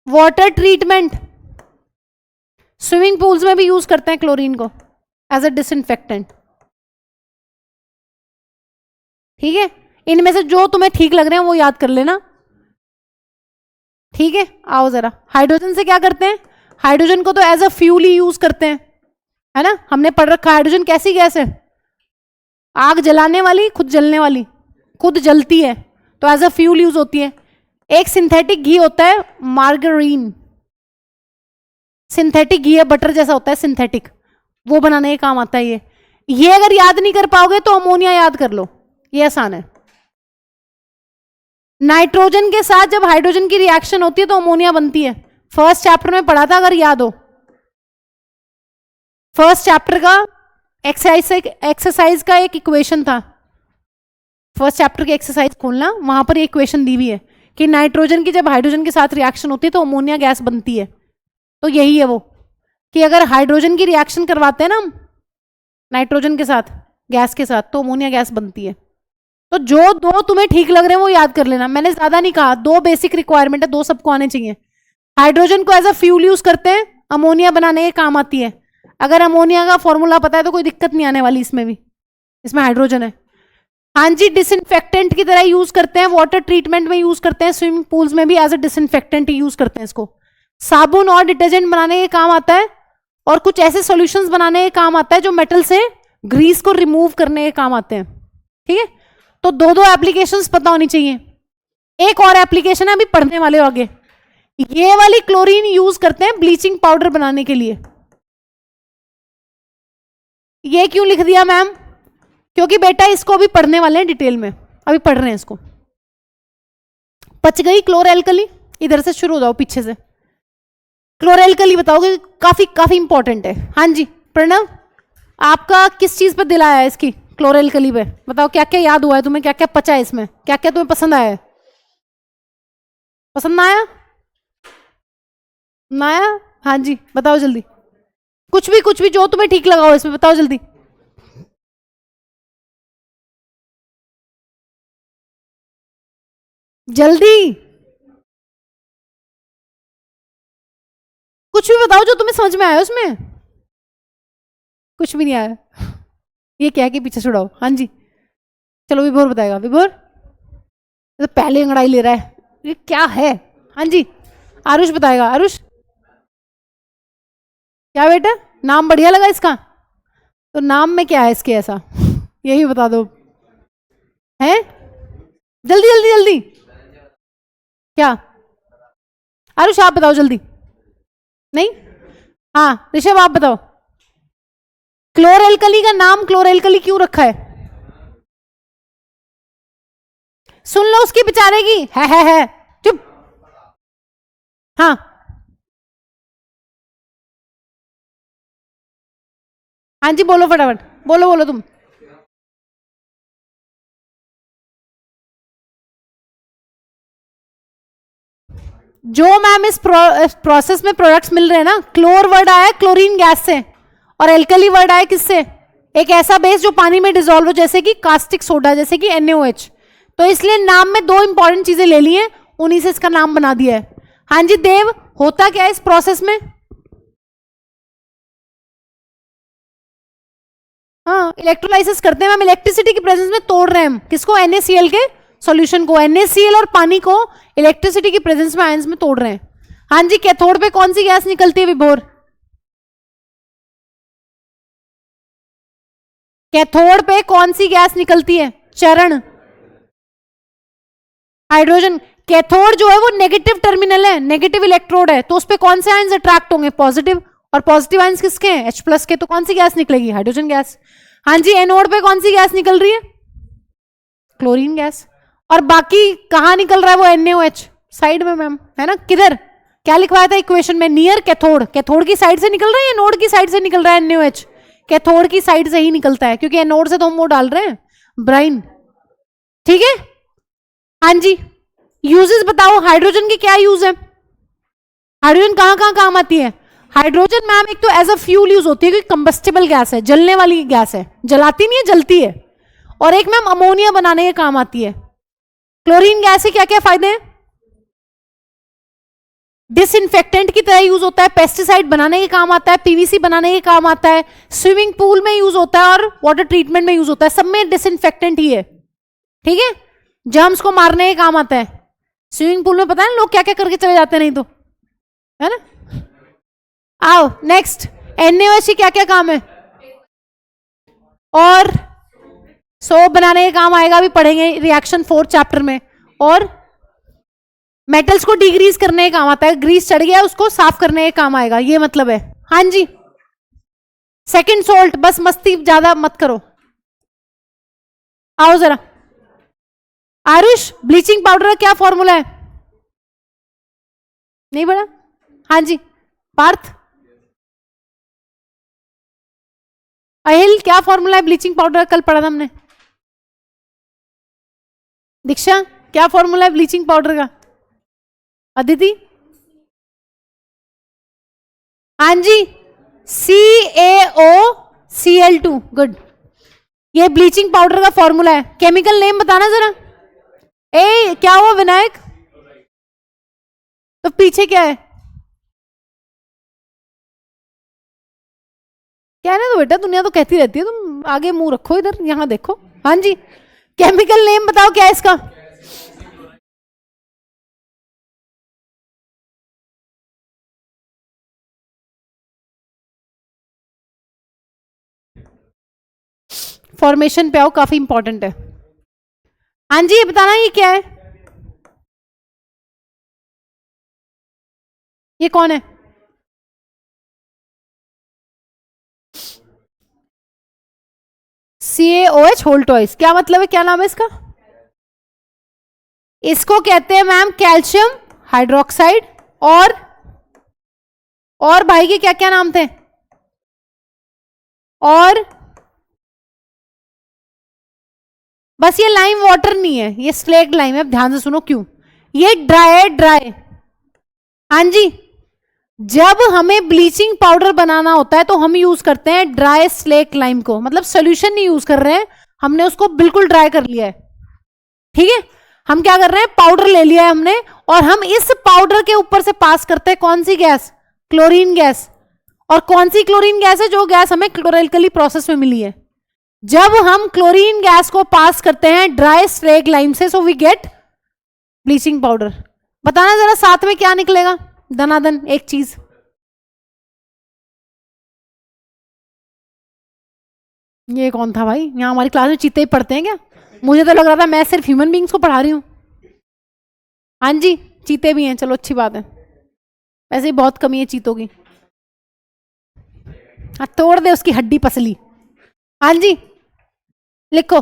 वाटर ट्रीटमेंट, स्विमिंग पूल्स में भी यूज करते हैं क्लोरीन को एज अ डिसइंफेक्टेंट। ठीक है, इनमें से जो तुम्हें ठीक लग रहे हैं वो याद कर लेना। ठीक है, आओ जरा, हाइड्रोजन से क्या करते हैं, हाइड्रोजन को तो एज अ फ्यूल ही यूज करते हैं, है ना, हमने पढ़ रखा है हाइड्रोजन कैसी गैस है, आग जलाने वाली, खुद जलने वाली, खुद जलती है, तो एज अ फ्यूल यूज होती है। एक सिंथेटिक घी होता है मार्गरीन, सिंथेटिक घी है, बटर जैसा होता है सिंथेटिक, वो बनाने के काम आता है ये अगर याद नहीं कर पाओगे तो अमोनिया याद कर लो, ये आसान है। नाइट्रोजन के साथ जब हाइड्रोजन की रिएक्शन होती है तो अमोनिया बनती है, फर्स्ट चैप्टर में पढ़ा था अगर याद हो, फर्स्ट चैप्टर का एक्सरसाइज का एक इक्वेशन था, फर्स्ट चैप्टर की एक्सरसाइज खोलना, वहां पर इक्वेशन दी हुई है कि नाइट्रोजन की जब हाइड्रोजन के साथ रिएक्शन होती है तो अमोनिया गैस बनती है। तो यही है वो कि अगर हाइड्रोजन की रिएक्शन करवाते हैं ना हम नाइट्रोजन के साथ, गैस के साथ, तो अमोनिया गैस बनती है। तो जो दो तुम्हें ठीक लग रहे हैं वो याद कर लेना, मैंने ज्यादा नहीं कहा, 2 बेसिक रिक्वायरमेंट है, 2 सबको आने चाहिए। हाइड्रोजन को एज अ फ्यूल यूज करते हैं, अमोनिया बनाने के काम आती है। अगर अमोनिया का फॉर्मूला पता है तो कोई दिक्कत नहीं आने वाली इसमें भी, इसमें हाइड्रोजन है। हाँ जी, डिसइंफेक्टेंट की तरह यूज करते हैं, वाटर ट्रीटमेंट में यूज करते हैं, स्विमिंग पूल्स में भी एज अ डिसइंफेक्टेंट यूज करते हैं इसको। साबुन और डिटर्जेंट बनाने के काम आता है, और कुछ ऐसे सॉल्यूशंस बनाने के काम आता है जो मेटल से ग्रीस को रिमूव करने के काम आते हैं। ठीक है, तो 2 एप्लीकेशंस पता होनी चाहिए। एक और एप्लीकेशन है, अभी पढ़ने वाले हो आगे, ये वाली क्लोरीन यूज करते हैं ब्लीचिंग पाउडर बनाने के लिए। ये क्यों लिख दिया मैम, क्योंकि बेटा इसको अभी पढ़ने वाले हैं डिटेल में, अभी पढ़ रहे हैं इसको। पच गई क्लोरएल्कली, इधर से शुरू हो जाओ पीछे से। क्लोरएल्कली बताओगे, काफी काफी इंपॉर्टेंट है। हाँ जी प्रणव, आपका किस चीज पर दिल आया है इसकी क्लोरएल्कली पे? बताओ क्या क्या याद हुआ है तुम्हें, क्या क्या पचा है इसमें, क्या क्या तुम्हें पसंद आया है? पसंद ना आया? ना आया? हाँ जी बताओ जल्दी, कुछ भी जो तुम्हें ठीक लगा हो इसमें बताओ जल्दी। जल्दी कुछ भी बताओ जो तुम्हें समझ में आया उसमें। कुछ भी नहीं आया? ये क्या है कि पीछे छुड़ाओ। हाँ जी चलो विभोर बताएगा। विभोर तो पहले अंगड़ाई ले रहा है, ये क्या है? हाँ जी आरुष बताएगा। आरुष क्या बेटा, नाम बढ़िया लगा इसका? तो नाम में क्या है इसके ऐसा यही बता दो। है जल्दी जल्दी जल्दी, क्या? आरुष आप बताओ जल्दी। नहीं? हाँ ऋषभ आप बताओ। क्लोरएल्कली का नाम क्लोरएल्कली क्यों रखा है? सुन लो उसकी बेचारे की, है चुप। हाँ हाँ जी बोलो फटाफट, बोलो बोलो तुम। जो मैम इस प्रोसेस में प्रोडक्ट्स मिल रहे हैं ना, क्लोर वर्ड आया है क्लोरीन गैस से, और एल्कली वर्ड आया किससे? एक ऐसा बेस जो पानी में डिजोल्व हो, जैसे कि कास्टिक सोडा, जैसे कि NaOH। तो इसलिए नाम में दो इंपॉर्टेंट चीजें ले ली हैं, उन्हीं से इसका नाम बना दिया है। हाँ जी देव, होता क्या है इस प्रोसेस में? हाँ इलेक्ट्रोलाइसिस करते हैं मैम, इलेक्ट्रिसिटी की प्रेजेंस में तोड़ रहे हैं हम किसको? NaCl के सॉल्यूशन को, NaCl और पानी को इलेक्ट्रिसिटी की प्रेजेंस में आयंस में तोड़ रहे हैं। हाँ जी कैथोड पे कौन सी गैस निकलती है विभोर? कैथोड पे कौन सी गैस निकलती है? चरण, हाइड्रोजन। कैथोड जो है वो नेगेटिव टर्मिनल है, नेगेटिव इलेक्ट्रोड है, तो उस पे कौन से आयंस अट्रैक्ट होंगे? पॉजिटिव। और पॉजिटिव आयंस किसके हैं? H+ के, तो कौन सी गैस निकलेगी? Hydrogen gas. हाँ जी एनोड पे कौन सी गैस निकल रही है? Chlorine gas. और बाकी कहां निकल रहा है वो NaOH? साइड में मैम, है ना? किधर? क्या लिखवाया था इक्वेशन में? Near cathode. कैथोड की साइड से निकल रहा है या एनोड की साइड से निकल रहा है NaOH? कैथोड की साइड से ही निकलता है, क्योंकि एनोड से तो हम वो डाल रहे हैं ब्राइन। ठीक है हाँ जी। यूजेस बताओ, हाइड्रोजन के क्या यूज है? हाइड्रोजन कहां कहां काम आती है? हाइड्रोजन मैम एक तो एज अ फ्यूल यूज होती है, क्योंकि कंबस्टेबल गैस है, जलने वाली गैस है, जलाती नहीं है जलती है। और एक मैम अमोनिया बनाने के काम आती है। क्लोरीन गैस के क्या क्या फायदे हैं? डिसइंफेक्टेंट की तरह यूज होता है, पेस्टिसाइड बनाने के काम आता है, PVC बनाने के काम आता है, स्विमिंग पूल में यूज होता है, और वाटर ट्रीटमेंट में यूज होता है, सब में डिसइंफेक्टेंट ही है। ठीक है, जर्म्स को मारने के काम आता है। स्विमिंग पूल में पता है लोग क्या क्या करके चले जाते हैं, नहीं तो, है ना? आओ नेक्स्ट, NaOH की क्या क्या काम है? और सोप बनाने के काम आएगा, अभी पढ़ेंगे रिएक्शन 4 चैप्टर में। और मेटल्स को डिग्रीज करने के काम आता है, ग्रीस चढ़ गया उसको साफ करने के काम आएगा, ये मतलब है। हाँ जी सेकंड सोल्ट, बस मस्ती ज्यादा मत करो। आओ जरा, आरुष ब्लीचिंग पाउडर का क्या फॉर्मूला है? नहीं बड़ा? हाँ जी पार्थ, अहिल क्या फॉर्मूला है ब्लीचिंग पाउडर? कल पढ़ा था हमने। दीक्षा क्या फॉर्मूला है ब्लीचिंग पाउडर का? अदिति हाँ जी CaOCl2, गुड। ये ब्लीचिंग पाउडर का फॉर्मूला है। केमिकल नेम बताना जरा। ए क्या हुआ विनायक? तो पीछे क्या है? क्या है ना, तो बेटा दुनिया तो कहती रहती है, तुम आगे मुंह रखो, इधर यहां देखो। हाँ जी केमिकल नेम बताओ क्या है इसका? फॉर्मेशन पे आओ, काफी इंपॉर्टेंट है। हाँ जी ये बताना ये क्या है? ये कौन है? CaOH होल टॉइस, क्या मतलब है, क्या नाम है इसका? इसको कहते हैं मैम कैल्शियम हाइड्रोक्साइड। और भाई के क्या क्या नाम थे? और बस ये लाइम वाटर नहीं है, ये स्लेट लाइम है, ध्यान से सुनो क्यों। ये ड्राई है, ड्राई। हाँ जी, जब हमें ब्लीचिंग पाउडर बनाना होता है तो हम यूज करते हैं ड्राई स्लेट लाइम को, मतलब सोल्यूशन नहीं यूज कर रहे हैं, हमने उसको बिल्कुल ड्राई कर लिया है। ठीक है, हम क्या कर रहे हैं, पाउडर ले लिया है हमने, और हम इस पाउडर के ऊपर से पास करते हैं कौन सी गैस? Chlorine gas. और कौन सी क्लोरीन गैस है? जो गैस हमें क्लोरलकली प्रोसेस में मिली है। जब हम क्लोरीन गैस को पास करते हैं ड्राई स्लेट लाइम से, so we get bleaching powder. बताना जरा साथ में क्या निकलेगा, दनादन एक चीज। ये कौन था भाई? यहाँ हमारी क्लास में चीते ही पढ़ते हैं क्या? मुझे तो लग रहा था मैं सिर्फ ह्यूमन बींग्स को पढ़ा रही हूँ। हाँ जी, चीते भी हैं, चलो अच्छी बात है, वैसे ही बहुत कमी है चीतों की। हाँ, तोड़ दे उसकी हड्डी पसली। हाँ जी, लिखो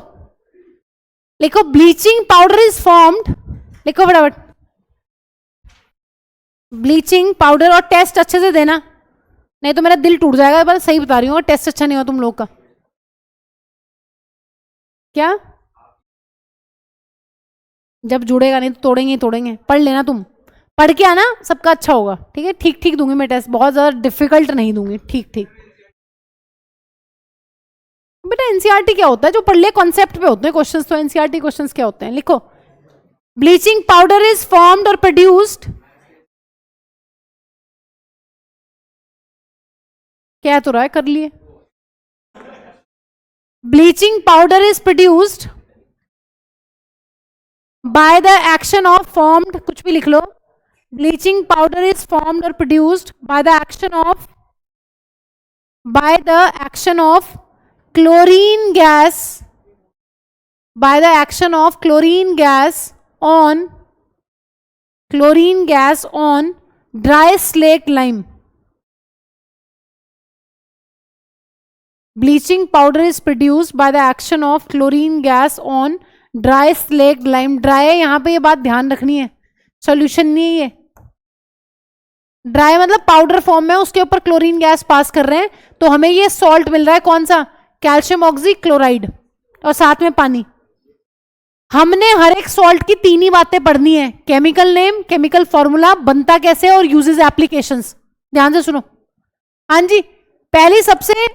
लिखो, ब्लीचिंग पाउडर इज फॉर्म्ड, लिखो फटाफट, ब्लीचिंग पाउडर। और टेस्ट अच्छे से देना, नहीं तो मेरा दिल टूट जाएगा, बस सही बता रही हूँ, टेस्ट अच्छा नहीं हो तुम लोग का। क्या? जब जुड़ेगा नहीं तो तोड़ेंगे ही तोड़ेंगे, पढ़ लेना तुम, पढ़ के आना, सबका अच्छा होगा। ठीक है, ठीक ठीक दूंगी मैं टेस्ट, बहुत ज्यादा डिफिकल्ट नहीं दूंगी, ठीक ठीक। बेटा एनसीईआरटी क्या होता है? जो पढ़ लिया कॉन्सेप्ट पे होते हैं क्वेश्चंस, तो एनसीईआरटी क्वेश्चंस क्या होते हैं? लिखो, ब्लीचिंग पाउडर इज फॉर्म्ड और प्रोड्यूस्ड, क्या तो रहा है, कर लिए। Bleaching powder is produced by the action of formed, कुछ भी लिख लो, ब्लीचिंग पाउडर इज फॉर्म्ड और produced by the action of chlorine gas, by the action of chlorine gas on dry slaked lime. Bleaching powder is produced by the action of chlorine gas on dry slaked lime. Dry है यहाँ पे, ये बात ध्यान रखनी है, solution नहीं है ये। ड्राई मतलब पाउडर फॉर्म में, उसके ऊपर क्लोरीन गैस पास कर रहे हैं, तो हमें ये सॉल्ट मिल रहा है, कौन सा? कैल्शियम ऑक्सी क्लोराइड, और साथ में पानी। हमने हर एक सॉल्ट की तीन ही बातें पढ़नी है, केमिकल नेम, केमिकल फॉर्मूला, बनता कैसे, और यूजेस एप्लीकेशंस। ध्यान से सुनो। हाँ जी, पहली सबसे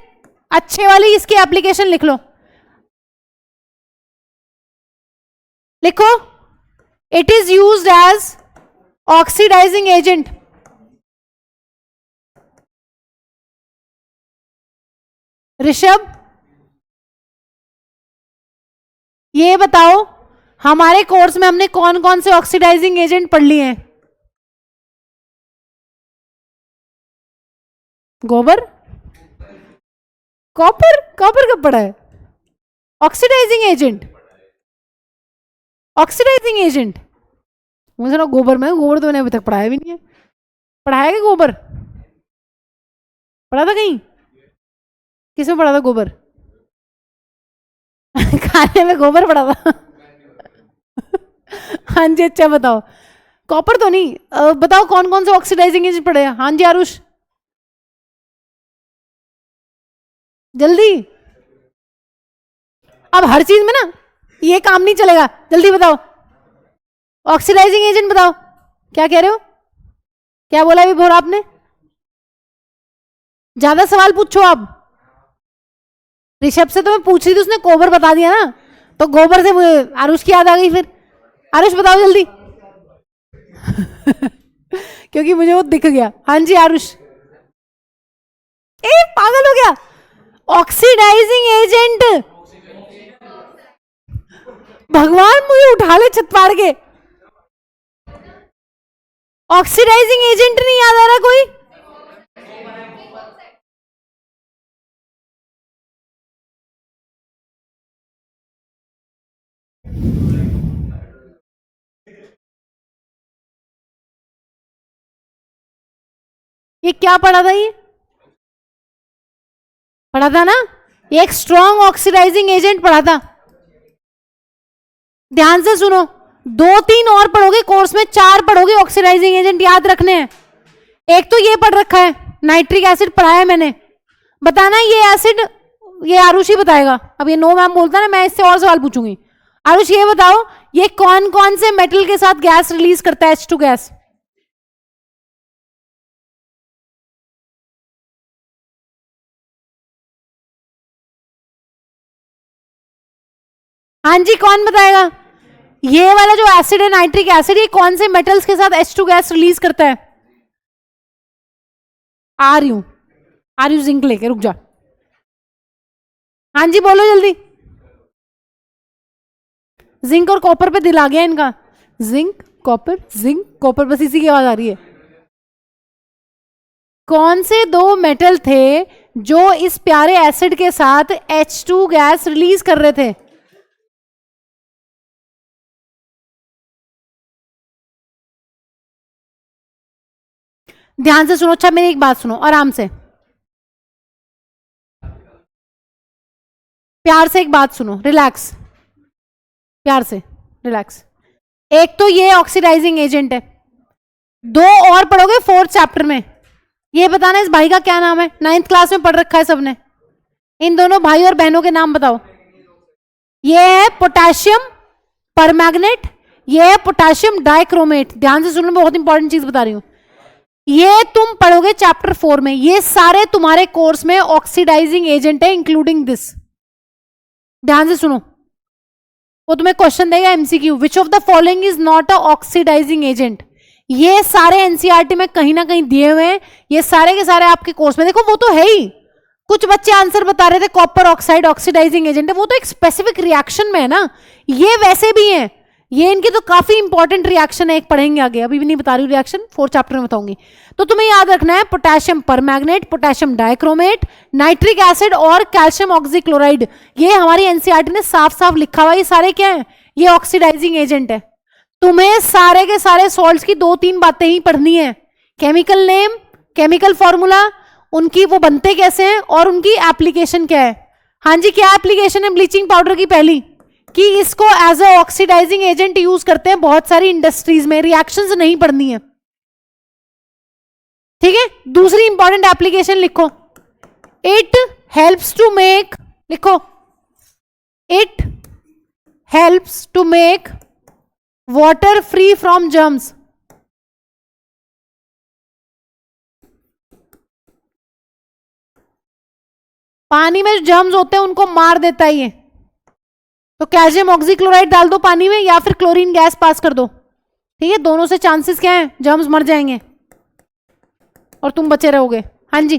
अच्छे वाली इसकी एप्लीकेशन लिख लो, लिखो, it is used as oxidising agent. Rishabh, ये बताओ हमारे कोर्स में हमने कौन कौन से ऑक्सीडाइजिंग एजेंट पढ़ लिए हैं? गोबर, कॉपर, कॉपर कब पढ़ा है? ऑक्सीडाइजिंग एजेंट, ऑक्सीडाइजिंग एजेंट, मुझे सुना गोबर में, गोबर तो मैंने अभी तक पढ़ाया भी नहीं है। पढ़ाया क्या गोबर? पढ़ा था कहीं? किसमें पढ़ा था गोबर? खाने में गोबर पड़ा था। हाँ जी, अच्छा बताओ, कॉपर तो नहीं, बताओ कौन कौन से ऑक्सीडाइजिंग एजेंट पड़े हैं? हाँ जी आरुष, जल्दी, अब हर चीज में ना ये काम नहीं चलेगा, जल्दी बताओ, ऑक्सीडाइजिंग एजेंट बताओ, क्या कह रहे हो, क्या बोला अभी भोर आपने? ज्यादा सवाल पूछो आप। ऋषभ से तो मैं पूछ रही थी, उसने गोबर बता दिया ना, तो गोबर से मुझे आरुष की याद आ गई। फिर आरुष बताओ जल्दी। क्योंकि मुझे वो दिख गया। हाँ जी आरुष, ए पागल हो गया, ऑक्सीडाइजिंग एजेंट, भगवान मुझे उठा ले छत पाड़ के, ऑक्सीडाइजिंग एजेंट नहीं याद आ रहा कोई? ये क्या पढ़ा था? ये पढ़ा था ना, ये एक स्ट्रॉन्ग ऑक्सीडाइजिंग एजेंट पढ़ा था, ध्यान से सुनो। 2-3 और पढ़ोगे कोर्स में, 4 पढ़ोगे ऑक्सीडाइजिंग एजेंट याद रखने हैं। एक तो ये पढ़ रखा है, नाइट्रिक एसिड पढ़ाया है मैंने। बताना ये एसिड, ये आरुषि बताएगा। अब ये नो मैम बोलता है ना, मैं इससे और सवाल पूछूंगी। आरुषि ये बताओ, ये कौन कौन से मेटल के साथ गैस रिलीज करता है, H2 गैस? हाँ जी, कौन बताएगा? ये वाला जो एसिड है नाइट्रिक एसिड, ये कौन से मेटल्स के साथ H2 गैस रिलीज करता है? आ रही हूं जिंक लेके, रुक जा। हाँ जी बोलो जल्दी। जिंक और कॉपर पे दिल आ गया इनका, जिंक कॉपर, बस इसी की आवाज आ रही है। कौन से 2 मेटल थे जो इस प्यारे एसिड के साथ H2 गैस रिलीज कर रहे थे? ध्यान से सुनो। अच्छा मेरी एक बात सुनो आराम से, प्यार से एक बात सुनो, रिलैक्स, प्यार से रिलैक्स। एक तो ये ऑक्सीडाइजिंग एजेंट है, 2 और पढ़ोगे 4th चैप्टर में। ये बताना इस भाई का क्या नाम है, 9th क्लास में पढ़ रखा है सबने। इन दोनों भाई और बहनों के नाम बताओ। ये है पोटेशियम परमैंगनेट, ये है पोटेशियम डाइक्रोमेट। ध्यान से सुनो, बहुत इंपॉर्टेंट चीज बता रही हूं। ये तुम पढ़ोगे चैप्टर 4 में। ये सारे तुम्हारे कोर्स में ऑक्सीडाइजिंग एजेंट है, इंक्लूडिंग दिस। ध्यान से सुनो, वो तुम्हें क्वेश्चन देगा MCQ, which of the following is not a oxidising agent. ये सारे एनसीईआरटी में कहीं ना कहीं दिए हुए हैं, ये सारे के सारे आपके कोर्स में। देखो वो तो है ही, कुछ बच्चे आंसर बता रहे थे कॉपर ऑक्साइड ऑक्सीडाइजिंग एजेंट है, वो तो एक स्पेसिफिक रिएक्शन में है ना। ये वैसे भी है, ये इनकी तो काफी इंपॉर्टेंट रिएक्शन है, एक पढ़ेंगे आगे, अभी भी नहीं बता रही हूँ रिएक्शन, 4th चैप्टर में बताऊंगी। तो तुम्हें याद रखना है potassium permanganate, potassium dichromate, nitric acid और कैल्शियम ऑक्सीक्लोराइड। ये हमारी एनसीईआरटी ने साफ साफ लिखा हुआ, ये सारे क्या है, ये ऑक्सीडाइजिंग एजेंट है। तुम्हें सारे के सारे सॉल्ट्स की 2-3 बातें ही पढ़नी है, केमिकल नेम, केमिकल फॉर्मूला, उनकी वो बनते कैसे हैं और उनकी एप्लीकेशन क्या है। हाँ जी, क्या एप्लीकेशन है ब्लीचिंग पाउडर की? पहली कि इसको as a oxidising agent use करते हैं बहुत सारी इंडस्ट्रीज में, रिएक्शंस नहीं पढ़नी है, ठीक है। दूसरी इंपॉर्टेंट एप्लीकेशन लिखो, इट हेल्प्स टू मेक, लिखो, it helps to make water free from germs. पानी में जो जर्म्स होते हैं उनको मार देता है ये, तो कैल्शियम ऑक्सीक्लोराइड डाल दो पानी में या फिर क्लोरीन गैस पास कर दो, ठीक है। दोनों से चांसेस क्या है, जर्म्स मर जाएंगे और तुम बचे रहोगे। हाँ जी,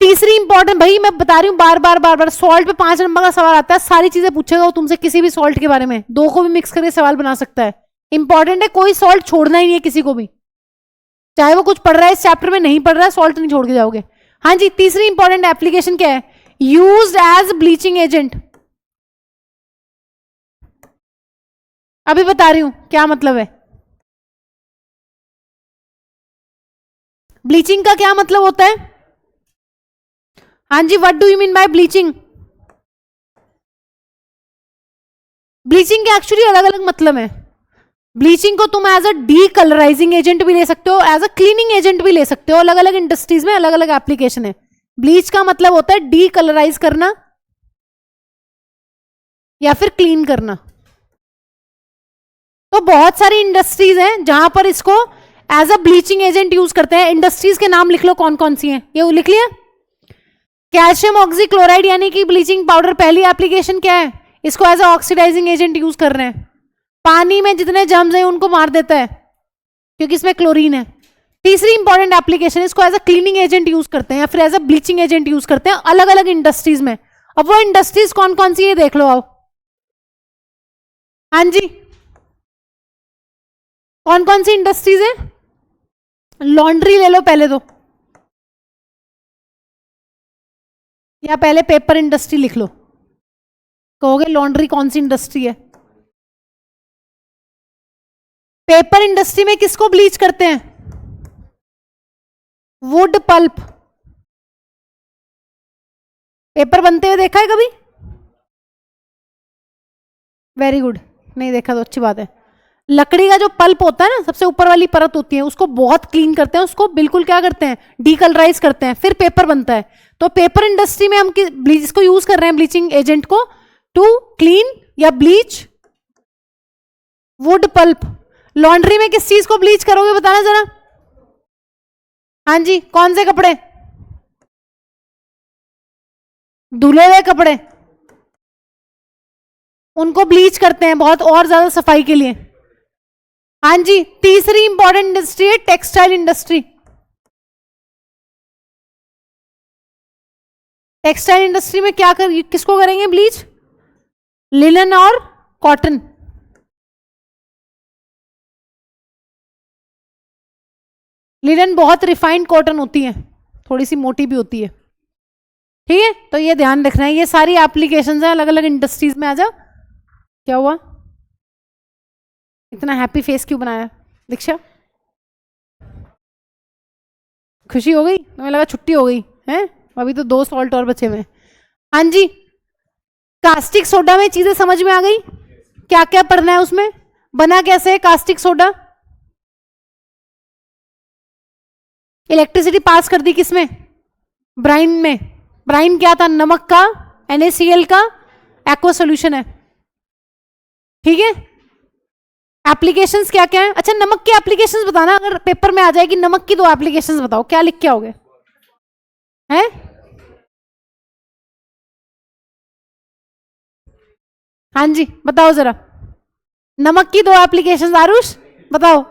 तीसरी इंपॉर्टेंट, भाई मैं बता रही हूं बार बार, सॉल्ट पे 5 नंबर का सवाल आता है, सारी चीजें पूछेगा वो तुमसे किसी भी सॉल्ट के बारे में, 2 को भी मिक्स करके सवाल बना सकता है। इंपॉर्टेंट है, कोई सॉल्ट छोड़ना ही नहीं है किसी को भी, चाहे वो कुछ पढ़ रहा है इस चैप्टर में, नहीं पढ़ रहा है, सॉल्ट नहीं छोड़ के जाओगे। हाँ जी, तीसरी इंपॉर्टेंट एप्लीकेशन क्या है, यूज्ड एज ब्लीचिंग एजेंट। अभी बता रही हूं क्या मतलब है, ब्लीचिंग का क्या मतलब होता है। हाँ जी, what do you mean by bleaching? Bleaching के एक्चुअली अलग अलग मतलब है। ब्लीचिंग को तुम as a decolourising agent भी ले सकते हो, एज अ क्लीनिंग एजेंट भी ले सकते हो, अलग अलग इंडस्ट्रीज में अलग अलग एप्लीकेशन है। ब्लीच का मतलब होता है डी कलराइज करना या फिर क्लीन करना। तो बहुत सारी इंडस्ट्रीज हैं जहां पर इसको as a bleaching agent use करते हैं। इंडस्ट्रीज के नाम लिख लो कौन कौन सी हैं, ये लिख लिया। कैल्शियम ऑक्सीक्लोराइड यानी कि ब्लीचिंग पाउडर, पहली एप्लीकेशन क्या है, इसको as a oxidising agent use कर रहे हैं। पानी में जितने जर्म्स हैं उनको मार देता है क्योंकि इसमें क्लोरीन है। तीसरी इंपॉर्टेंट एप्लीकेशन, इसको as a cleaning agent use करते हैं या फिर as a bleaching agent use करते हैं अलग अलग इंडस्ट्रीज में। अब वो इंडस्ट्रीज कौन कौन सी है देख लो आओ। हाँ जी, कौन कौन सी इंडस्ट्रीज है? लॉन्ड्री ले लो पहले तो, या पहले पेपर इंडस्ट्री लिख लो। कहोगे लॉन्ड्री कौन सी इंडस्ट्री है? पेपर इंडस्ट्री में किसको ब्लीच करते हैं? वुड पल्प, पेपर बनते हुए देखा है कभी? वेरी गुड, नहीं देखा तो अच्छी बात है। लकड़ी का जो पल्प होता है ना, सबसे ऊपर वाली परत होती है, उसको बहुत क्लीन करते हैं, उसको बिल्कुल क्या करते हैं, डीकलराइज करते हैं, फिर पेपर बनता है। तो पेपर इंडस्ट्री में हम इसको यूज कर रहे हैं, ब्लीचिंग एजेंट को, टू क्लीन या ब्लीच वुड पल्प। लॉन्ड्री में किस चीज को ब्लीच करोगे बताना जरा? हाँ जी, कौन से कपड़े? धुले हुए कपड़े, उनको ब्लीच करते हैं बहुत और ज्यादा सफाई के लिए। हाँ जी, तीसरी इंपॉर्टेंट इंडस्ट्री है टेक्सटाइल इंडस्ट्री। टेक्सटाइल इंडस्ट्री में क्या किसको करेंगे ब्लीच? लिनन और कॉटन। लिनन बहुत रिफाइंड कॉटन होती है, थोड़ी सी मोटी भी होती है, ठीक है? तो ये ध्यान रखना है, ये सारी एप्लीकेशंस हैं अलग अलग इंडस्ट्रीज में। आ जाओ। क्या हुआ, इतना हैप्पी फेस क्यों बनाया दीक्षा? खुशी हो गई? हमें लगा छुट्टी हो गई है, अभी तो 2 सॉल्ट और बचे हुए। हाँ जी, कास्टिक सोडा में चीजें समझ में आ गई? क्या क्या पढ़ना है उसमें? बना कैसे है कास्टिक सोडा? इलेक्ट्रिसिटी पास कर दी किसमें? ब्राइन में। ब्राइन क्या था? नमक का, NaCl का एक्वा सोल्यूशन है, ठीक है? एप्लीकेशंस क्या क्या है? अच्छा, नमक की एप्लीकेशंस बताना, अगर पेपर में आ जाए कि नमक की 2 एप्लीकेशंस बताओ, क्या लिख के आओगे? हैं? हाँ जी, बताओ जरा, नमक की 2 एप्लीकेशंस। आरुष बताओ,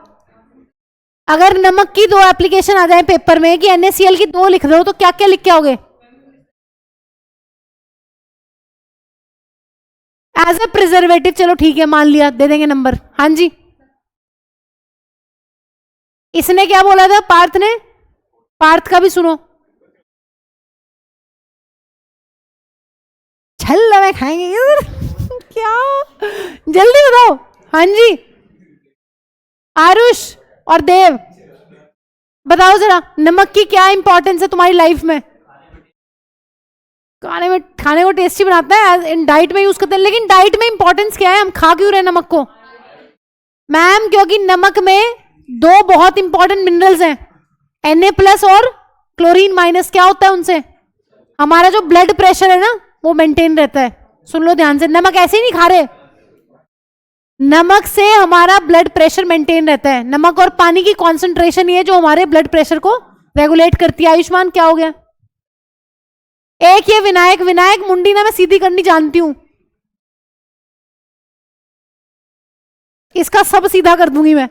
अगर नमक की 2 एप्लीकेशन आ जाए पेपर में कि NaCl की 2 लिख दो, तो क्या क्या लिख के आओगे? एज ए प्रिजर्वेटिव, चलो ठीक है, मान लिया, दे देंगे नंबर। हाँ जी, इसने क्या बोला था पार्थ ने? पार्थ का भी सुनो, छल में खाएंगे क्या? जल्दी बताओ। हाँ जी, आरुष और देव बताओ जरा, नमक की क्या इंपॉर्टेंस है तुम्हारी लाइफ में? खाने को टेस्टी बनाता है, इन डाइट में यूज करते हैं, लेकिन डाइट में इंपॉर्टेंस क्या है? हम खा क्यों रहे नमक को? मैम, क्योंकि नमक में 2 बहुत इंपॉर्टेंट मिनरल्स हैं, Na+ और क्लोरीन माइनस। क्या होता है उनसे? हमारा जो ब्लड प्रेशर है ना, वो मेंटेन रहता है। सुन लो ध्यान से, नमक ऐसे ही नहीं खा रहे, नमक से हमारा ब्लड प्रेशर मेंटेन रहता है। नमक और पानी की कॉन्सेंट्रेशन ये जो हमारे ब्लड प्रेशर को रेगुलेट करती है। आयुष्मान क्या हो गया? एक ये विनायक, विनायक मुंडी ना मैं सीधी करनी जानती हूं, इसका सब सीधा कर दूंगी मैं।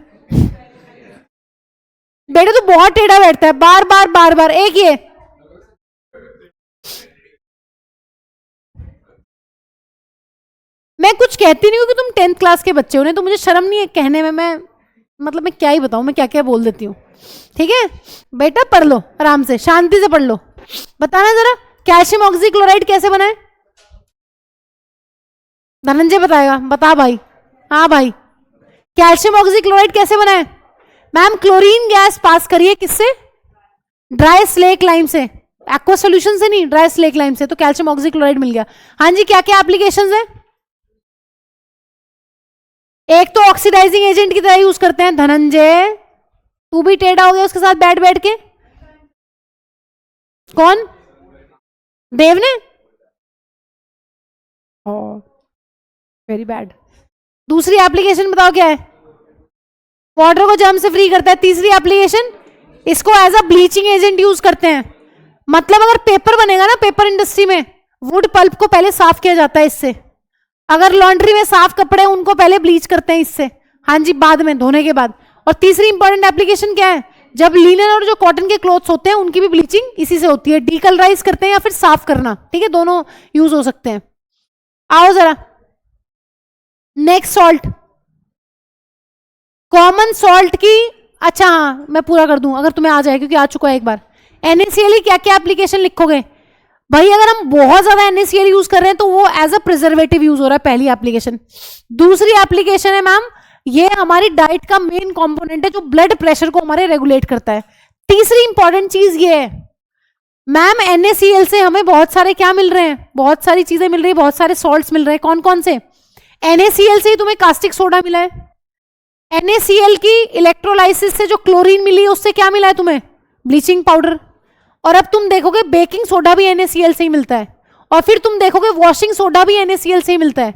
बेटे तो बहुत टेढ़ा बैठता है, बार बार बार बार। एक ये, मैं कुछ कहती नहीं हूँ कि तुम 10th क्लास के बच्चे हो, नहीं तो मुझे शर्म नहीं है कहने में। मैं मतलब मैं क्या ही बताऊं, मैं क्या क्या बोल देती हूँ, ठीक है? बेटा पढ़ लो आराम से, शांति से पढ़ लो। बताना जरा, कैल्शियम ऑक्सीक्लोराइड कैसे बनाए? धनंजय बताएगा, बता भाई। हाँ भाई, कैल्शियम ऑक्सीक्लोराइड कैसे बनाए? मैम, क्लोरीन गैस पास करिए किससे? ड्राई स्लेक लाइम से, एक्वा सोल्यूशन से नहीं, ड्राई स्लेक लाइम से, तो कैल्शियम ऑक्सीक्लोराइड मिल गया। हाँ जी, क्या क्या एप्लीकेशंस है? एक तो ऑक्सीडाइजिंग एजेंट की तरह यूज करते हैं। धनंजय तू भी टेढ़ा हो गया उसके साथ बैठ बैठ के। कौन? देव ने? Very bad. दूसरी एप्लीकेशन बताओ क्या है? वाटर को जर्म से फ्री करता है। तीसरी एप्लीकेशन, इसको as a bleaching agent use करते हैं। मतलब अगर पेपर बनेगा ना, पेपर इंडस्ट्री में वुड पल्प को पहले साफ किया जाता है इससे। अगर लॉन्ड्री में साफ कपड़े, उनको पहले ब्लीच करते हैं इससे। हाँ जी, बाद में धोने के बाद। और तीसरी इंपॉर्टेंट एप्लीकेशन क्या है? जब लिनन और जो कॉटन के क्लॉथ्स होते हैं उनकी भी ब्लीचिंग इसी से होती है। डीकलराइज करते हैं या फिर साफ करना, ठीक है, दोनों यूज हो सकते हैं। आओ जरा, नेक्स्ट सॉल्ट, कॉमन सॉल्ट की। अच्छा हाँ, मैं पूरा कर दूं अगर तुम्हें आ जाए, क्योंकि आ चुका है एक बार। NaCl क्या क्या एप्लीकेशन लिखोगे भाई? अगर हम बहुत ज्यादा NaCl यूज कर रहे हैं तो वो एज अ प्रिजर्वेटिव यूज हो रहा है, पहली एप्लीकेशन। दूसरी एप्लीकेशन है मैम, ये हमारी डाइट का मेन कंपोनेंट है जो ब्लड प्रेशर को हमारे रेगुलेट करता है। तीसरी इंपॉर्टेंट चीज ये है, मैम NaCl से हमें बहुत सारे क्या मिल रहे हैं, बहुत सारी चीजें मिल रही है, बहुत सारे सॉल्ट्स मिल रहे हैं। कौन कौन से? NaCl से ही तुम्हें कास्टिक सोडा मिला है। NaCl की इलेक्ट्रोलाइसिस से जो क्लोरीन मिली है उससे क्या मिला है तुम्हें? Bleaching powder. और अब तुम देखोगे बेकिंग सोडा भी NaCl से ही मिलता है, और फिर तुम देखोगे वॉशिंग सोडा भी NaCl से ही मिलता है।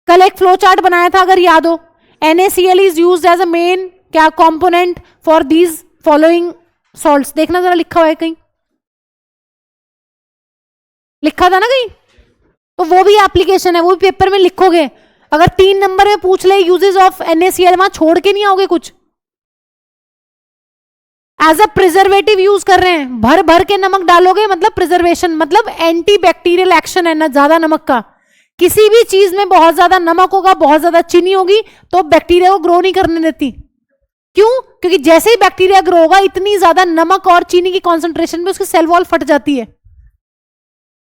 कल एक फ्लो चार्ट बनाया था अगर याद हो, NaCl is used as a main क्या component for these following salts. देखना जरा लिखा हुआ है कहीं, लिखा था ना कहीं, तो वो भी एप्लीकेशन है, वो भी पेपर में लिखोगे। अगर 3 नंबर में पूछ ले यूजेस ऑफ NaCl, वहां छोड़ के नहीं आओगे कुछ। एज अ प्रिजर्वेटिव यूज कर रहे हैं, भर भर के नमक डालोगे मतलब प्रिजर्वेशन, मतलब एंटी बैक्टीरियल एक्शन है ना ज्यादा नमक का। किसी भी चीज में बहुत ज्यादा नमक होगा, बहुत ज्यादा चीनी होगी, तो बैक्टीरिया को ग्रो नहीं करने देती। क्यों? क्योंकि जैसे ही बैक्टीरिया ग्रो होगा इतनी ज्यादा नमक और चीनी की कॉन्सेंट्रेशन में उसकी सेल वॉल फट जाती है।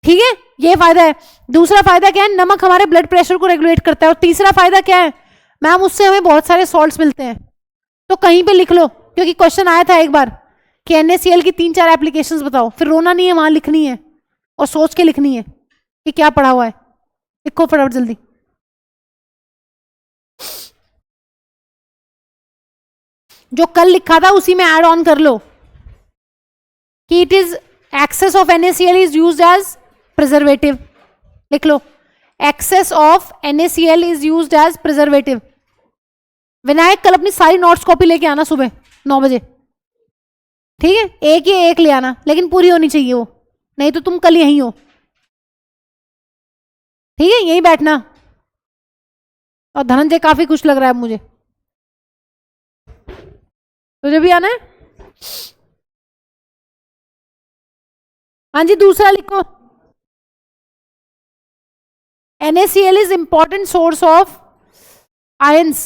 ठीक है, ये फायदा है। दूसरा फायदा क्या है? नमक हमारे ब्लड प्रेशर को रेगुलेट करता है। और तीसरा फायदा क्या है मैम? उससे हमें बहुत सारे सॉल्ट्स मिलते हैं। तो कहीं पे लिख लो, क्योंकि क्वेश्चन आया था एक बार कि NaCl की 3-4 एप्लीकेशंस बताओ, फिर रोना नहीं है, वहां लिखनी है और सोच के लिखनी है कि क्या पढ़ा हुआ है। लिखो फटाफट जल्दी। जो कल लिखा था उसी में ऐड ऑन कर लो कि it is excess of NaCl is used as preservative. लिख लो, excess of NaCl is used as preservative. Vinayak कल अपनी सारी नोट्स कॉपी लेके आना सुबह 9 बजे, ठीक है? एक ही एक ले आना, लेकिन पूरी होनी चाहिए वो, नहीं तो तुम कल यहीं हो, ठीक है? यहीं बैठना। और धनंजय काफी खुश लग रहा है मुझे, तुझे भी आना है? हाँ जी, दूसरा लिखो, NaCl is important source of ions.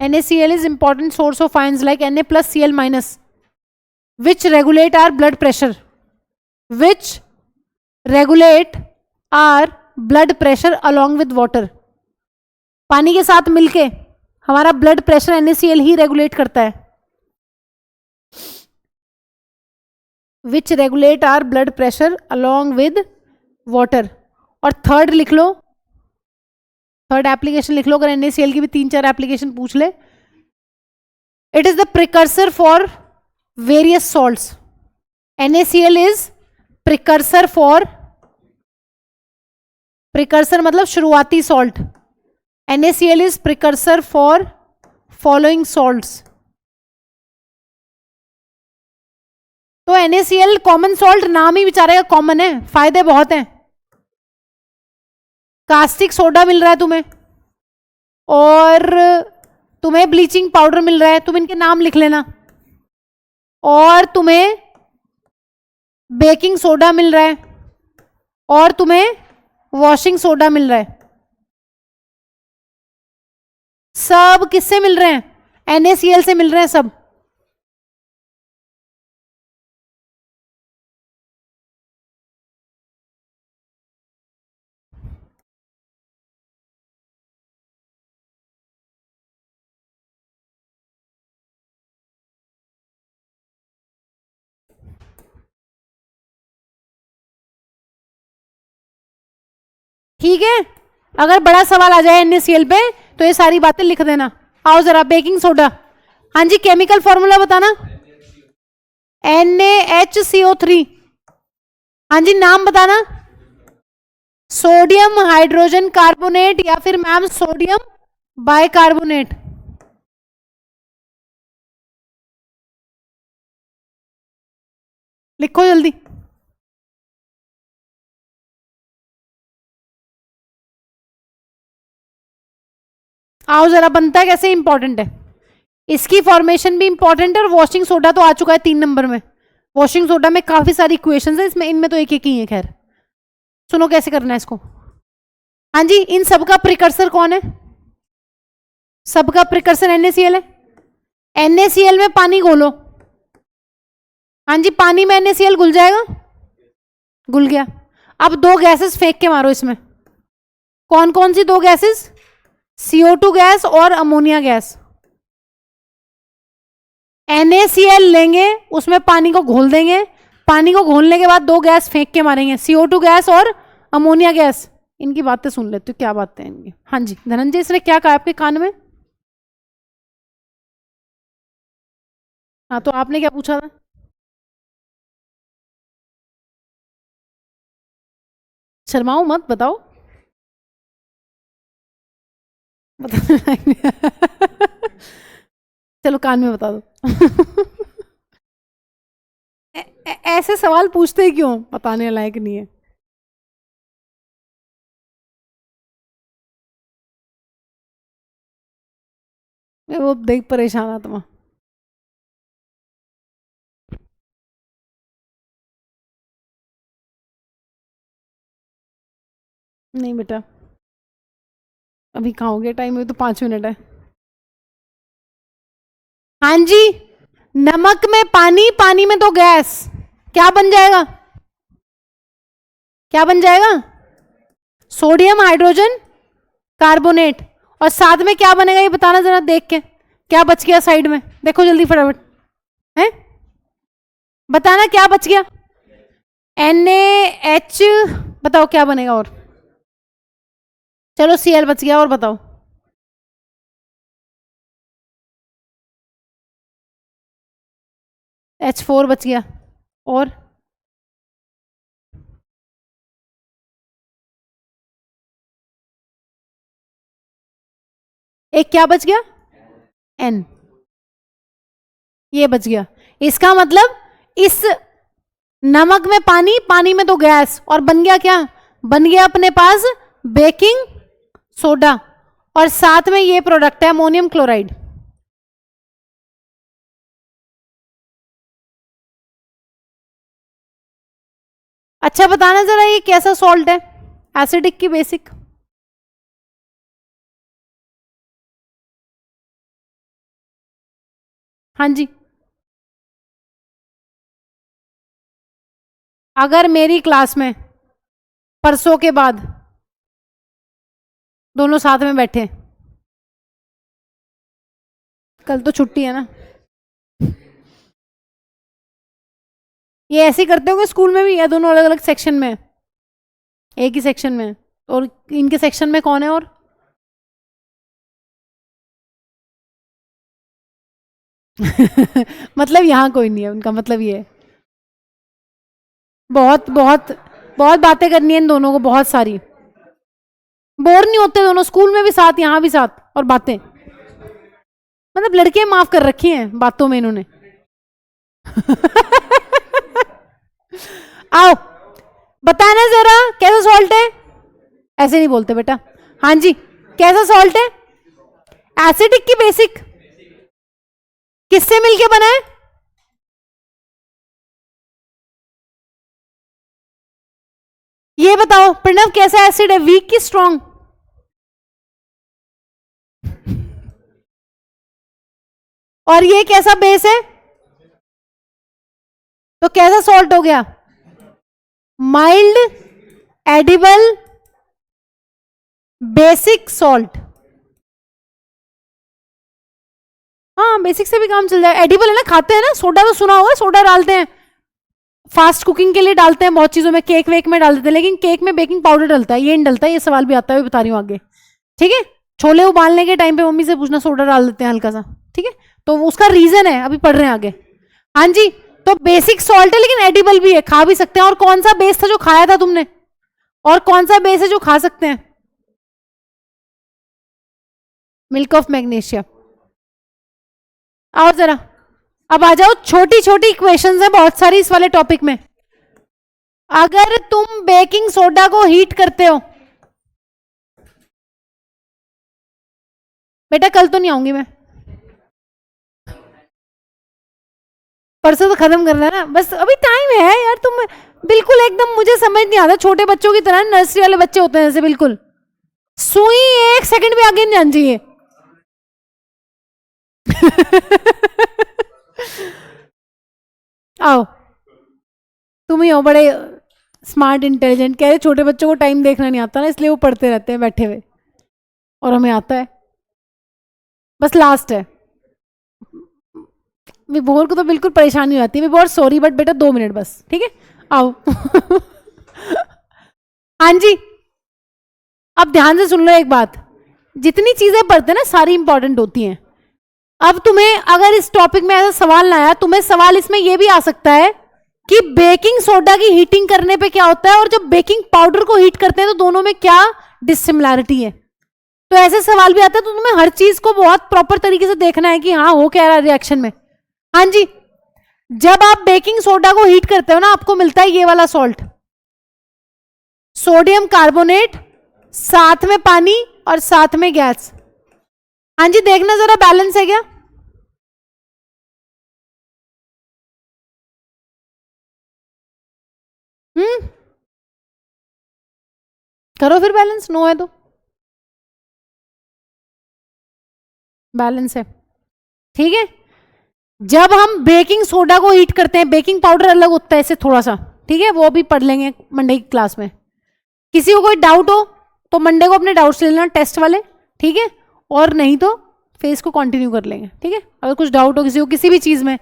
NaCl is important source of ions like Na plus Cl minus, which regulate our blood pressure. Which regulate our blood pressure along with water. पानी के साथ मिलके हमारा ब्लड प्रेशर NaCl ही regulate करता है। Which regulate our blood pressure along with water. और third लिख लो, third application लिख लो, अगर NaCl की भी 3-4 एप्लीकेशन पूछ ले। It is the precursor for various salts. NaCl is precursor for, precursor मतलब शुरुआती salt. NaCl is precursor for following salts. तो NaCl कॉमन सॉल्ट, नाम ही बेचारे का कॉमन है, फायदे बहुत हैं। कास्टिक सोडा मिल रहा है तुम्हें, और तुम्हें ब्लीचिंग पाउडर मिल रहा है, तुम इनके नाम लिख लेना। और तुम्हें बेकिंग सोडा मिल रहा है, और तुम्हें वॉशिंग सोडा मिल रहा है। सब किससे मिल रहे हैं? NaCl से मिल रहे हैं सब। ठीक है, अगर बड़ा सवाल आ जाए NaCl पे तो ये सारी बातें लिख देना। आओ जरा, बेकिंग सोडा, हाँ जी, केमिकल फॉर्मूला बताना। NaHCO3, हाँ जी, नाम बताना। सोडियम हाइड्रोजन कार्बोनेट या फिर मैम सोडियम बाइकार्बोनेट। लिखो जल्दी। आओ जरा, बनता है कैसे, इंपॉर्टेंट है, इसकी फॉर्मेशन भी इंपॉर्टेंट है। और वॉशिंग सोडा तो आ चुका है 3 नंबर में। वॉशिंग सोडा में काफी सारी इक्वेशंस है, इसमें इनमें तो एक एक ही है। खैर सुनो कैसे करना है इसको। हाँ जी, इन सबका प्रिकर्सर कौन है? सबका प्रिकर्सर NaCl है। NaCl में पानी घोलो, हाँ जी, पानी में NaCl घुल जाएगा, घुल गया। अब 2 गैसेस फेंक के मारो इसमें। कौन कौन सी 2 गैसेस? CO2 गैस और अमोनिया गैस। NaCl लेंगे, उसमें पानी को घोल देंगे, पानी को घोलने के बाद 2 गैस फेंक के मारेंगे, CO2 गैस और अमोनिया गैस। इनकी बातें सुन लेते हो, क्या बातें हैं इनकी। हाँ जी धनंजय, इसने क्या कहा आपके कान में? हाँ तो आपने क्या पूछा था? शर्माओ मत, बताओ। चलो कान में बता दो। ऐसे सवाल पूछते ही क्यों, बताने लायक नहीं है। वो देख परेशान आत्मा। नहीं बेटा, अभी कहाँ हो गया टाइम, में तो 5 मिनट है। हाँ जी, नमक में पानी, पानी में तो गैस, क्या बन जाएगा? क्या बन जाएगा? Sodium hydrogen carbonate. और साथ में क्या बनेगा ये बताना जरा देख के, क्या बच गया साइड में, देखो जल्दी फटाफट। है, बताना क्या बच गया? NaH, बताओ क्या बनेगा और? चलो Cl बच गया, और बताओ। H4 बच गया, और? एक क्या बच गया? N, ये बच गया। इसका मतलब इस नमक में पानी, पानी में तो गैस, और बन गया क्या? बन गया अपने पास बेकिंग सोडा, और साथ में ये प्रोडक्ट है अमोनियम क्लोराइड। अच्छा बताना जरा ये कैसा सॉल्ट है, एसिडिक की बेसिक? हाँ जी, अगर मेरी क्लास में परसों के बाद दोनों साथ में बैठे, कल तो छुट्टी है ना, ये ऐसे ही करते होंगे स्कूल में भी, या दोनों अलग अलग सेक्शन में? एक ही सेक्शन में। और इनके सेक्शन में कौन है और? मतलब यहाँ कोई नहीं है, उनका मतलब ये है। बहुत बहुत बहुत बातें करनी है इन दोनों को, बहुत सारी। बोर नहीं होते दोनों, स्कूल में भी साथ, यहाँ भी साथ, और बातें, मतलब लड़कियां माफ कर रखी हैं बातों में इन्होंने। आओ बताना जरा कैसा सॉल्ट है? ऐसे नहीं बोलते बेटा। हाँ जी, कैसा सॉल्ट है? एसिडिक की बेसिक? किससे मिलके बना है? ये बताओ प्रणव, कैसा एसिड है, वीक की स्ट्रॉन्ग? और ये कैसा बेस है? तो कैसा सॉल्ट हो गया? Mild edible basic salt. हाँ बेसिक से भी काम चल जाए, एडिबल है ना, खाते हैं ना, सोडा तो सुना होगा, सोडा डालते हैं फास्ट कुकिंग के लिए, डालते हैं बहुत चीजों में, केक वेक में डाल देते हैं, लेकिन केक में बेकिंग पाउडर डलता है, ये नहीं डलता, ये सवाल भी आता है, बता रही हूँ आगे। ठीक है, छोले उबालने के टाइम पे मम्मी से पूछना, सोडा डाल देते हैं हल्का सा। ठीक है, तो उसका रीजन है, अभी पढ़ रहे हैं आगे। हाँ जी, तो बेसिक सॉल्ट है लेकिन एडिबल भी है, खा भी सकते हैं। और कौन सा बेस था जो खाया था तुमने? और कौन सा बेस है जो खा सकते हैं? Milk of magnesia. आओ जरा, अब आ जाओ, छोटी छोटी इक्वेशंस है बहुत सारी इस वाले टॉपिक में। अगर तुम बेकिंग सोडा को हीट करते हो, बेटा कल तो नहीं आऊंगी मैं, परसों तो खत्म करना है ना, बस अभी टाइम है यार। तुम बिल्कुल एकदम, मुझे समझ नहीं आता, छोटे बच्चों की तरह, नर्सरी वाले बच्चे होते हैं जैसे, बिल्कुल सुई 1 सेकंड भी आगे नहीं जानी चाहिए। आओ, तुम ही हो बड़े स्मार्ट इंटेलिजेंट, कह रहे छोटे बच्चों को टाइम देखना नहीं आता ना, इसलिए वो पढ़ते रहते हैं बैठे हुए, और हमें आता है। बस लास्ट है, विभोर को तो बिल्कुल परेशानी हो जाती है। विभोर सॉरी बट बेटा 2 मिनट बस, ठीक है, आओ। हाँ जी, अब ध्यान से सुन लो एक बात, जितनी चीजें पढ़ते हैं ना सारी इंपॉर्टेंट होती हैं। अब तुम्हें अगर इस टॉपिक में ऐसा सवाल ना आया, तुम्हें सवाल इसमें यह भी आ सकता है कि बेकिंग सोडा की हीटिंग करने पे क्या होता है और जब बेकिंग पाउडर को हीट करते हैं तो दोनों में क्या डिसिमिलैरिटी है। तो ऐसे सवाल भी आते हैं, तो तुम्हें हर चीज को बहुत प्रॉपर तरीके से देखना है कि हाँ हो क्या रहा है रिएक्शन में। हाँ जी, जब आप बेकिंग सोडा को हीट करते हो ना, आपको मिलता है ये वाला सॉल्ट, सोडियम कार्बोनेट, साथ में पानी और साथ में गैस। हाँ जी, देखना जरा बैलेंस है क्या। करो फिर बैलेंस, नो है तो बैलेंस है, ठीक है। जब हम बेकिंग सोडा को हीट करते हैं, बेकिंग पाउडर अलग होता है इससे थोड़ा सा, ठीक है, वो भी पढ़ लेंगे मंडे की क्लास में। किसी को कोई डाउट हो तो मंडे को अपने डाउट्स ले लेना टेस्ट वाले, ठीक है, और नहीं तो फेस को कंटिन्यू कर लेंगे, ठीक है। अगर कुछ डाउट हो किसी को किसी भी चीज में